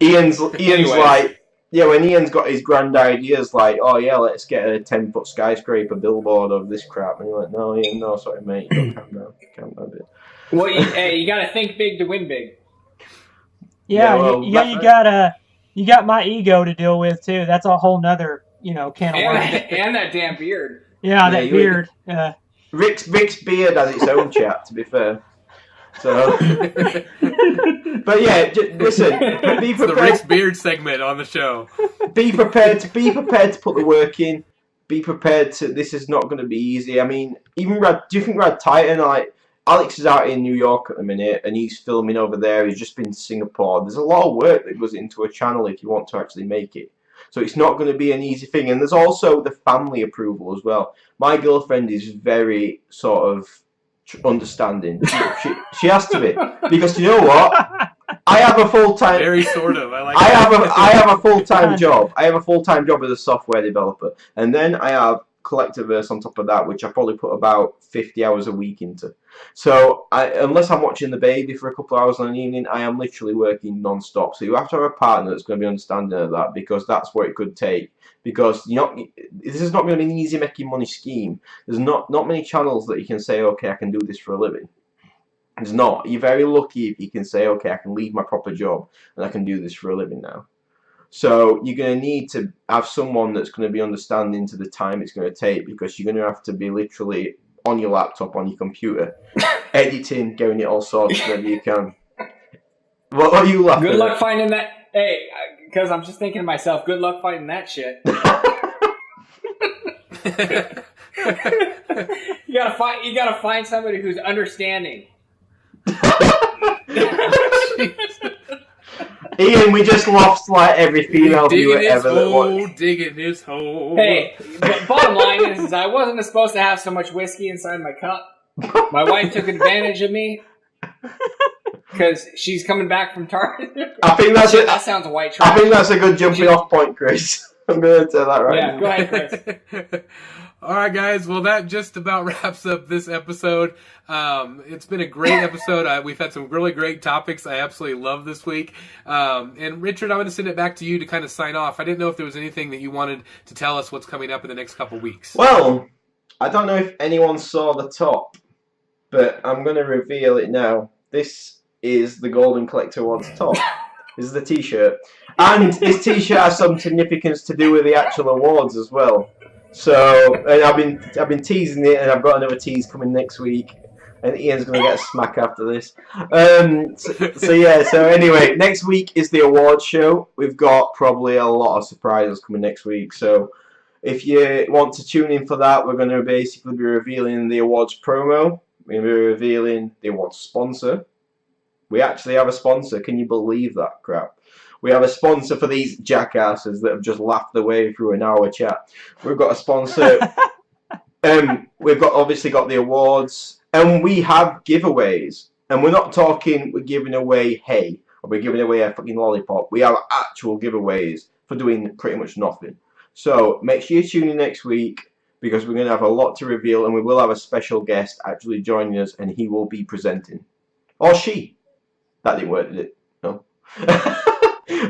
Ian's anyway. Like, yeah, when Ian's got his grand ideas like, oh yeah, let's get a 10-foot skyscraper billboard of this crap. And you're like, no, Ian, no, sorry mate, you got to calm down a bit. Well, you got to think big to win big. Yeah, well, you got my ego to deal with too. That's a whole nother, can of worms. And that damn beard. Yeah, that beard. Rick's beard has its own chat, to be fair. So, but yeah, listen. Be prepared. The Rick's beard segment on the show. Be prepared to put the work in. Be prepared to. This is not going to be easy. I mean, even do you think Rad Titan, like, Alex is out in New York at the minute, and he's filming over there. He's just been to Singapore. There's a lot of work that goes into a channel if you want to actually make it. So it's not going to be an easy thing. And there's also the family approval as well. My girlfriend is very sort of understanding. She has to be, because you know what? I have a full-time. Very sort of. I have a full-time job. I have a full-time job as a software developer, and then I have Collectibles on top of that, which I probably put about 50 hours a week into. So unless I'm watching the baby for a couple of hours on an evening, I am literally working non-stop. So you have to have a partner that's going to be understanding of that, because that's what it could take. Because this is not going to be an easy making money scheme. There's not many channels that you can say, okay, I can do this for a living. There's not. You're very lucky if you can say, okay, I can leave my proper job and I can do this for a living now. So you're going to need to have someone that's going to be understanding to the time it's going to take, because you're going to have to be literally on your laptop, on your computer, editing, getting it all sorted whenever you can. What are you laughing at? Good luck finding that. Hey, because I'm just thinking to myself, good luck finding that shit. You gotta find somebody who's understanding. Ian, we just lost like every female viewer ever that watched. Digging his hole. Hey, but bottom line is I wasn't supposed to have so much whiskey inside my cup. My wife took advantage of me because she's coming back from Target. I think that sounds white trash. I think that's a good jumping off point, Chris. I'm going to tell that right now. Go ahead, Chris. All right, guys. Well, that just about wraps up this episode. It's been a great episode. We've had some really great topics I absolutely love this week. And Richard, I'm going to send it back to you to kind of sign off. I didn't know if there was anything that you wanted to tell us what's coming up in the next couple weeks. Well, I don't know if anyone saw the top, but I'm going to reveal it now. This is the Golden Collector Awards top. This is the T-shirt. And this T-shirt has some significance to do with the actual awards as well. So, and I've been teasing it, and I've got another tease coming next week. And Ian's going to get a smack after this. So anyway, next week is the awards show. We've got probably a lot of surprises coming next week. So if you want to tune in for that, we're going to basically be revealing the awards promo. We're going to be revealing the awards sponsor. We actually have a sponsor. Can you believe that crap? We have a sponsor for these jackasses that have just laughed their way through an hour chat. We've got a sponsor. We've obviously got the awards. And we have giveaways. And we're not talking we're giving away hay. Or we're giving away a fucking lollipop. We have actual giveaways for doing pretty much nothing. So make sure you tune in next week, because we're going to have a lot to reveal. And we will have a special guest actually joining us. And he will be presenting. Or she. That didn't work, did it? No.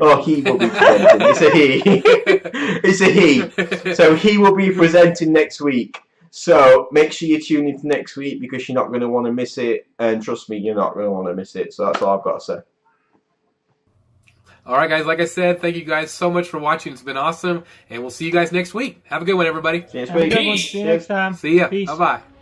Oh, he will be presenting. It's a he. It's a he. So he will be presenting next week. So make sure you tune in for next week, because you're not going to want to miss it. And trust me, you're not going to want to miss it. So that's all I've got to say. All right, guys. Like I said, thank you guys so much for watching. It's been awesome. And we'll see you guys next week. Have a good one, everybody. See you next week. See you next time. See ya. Peace. Bye-bye.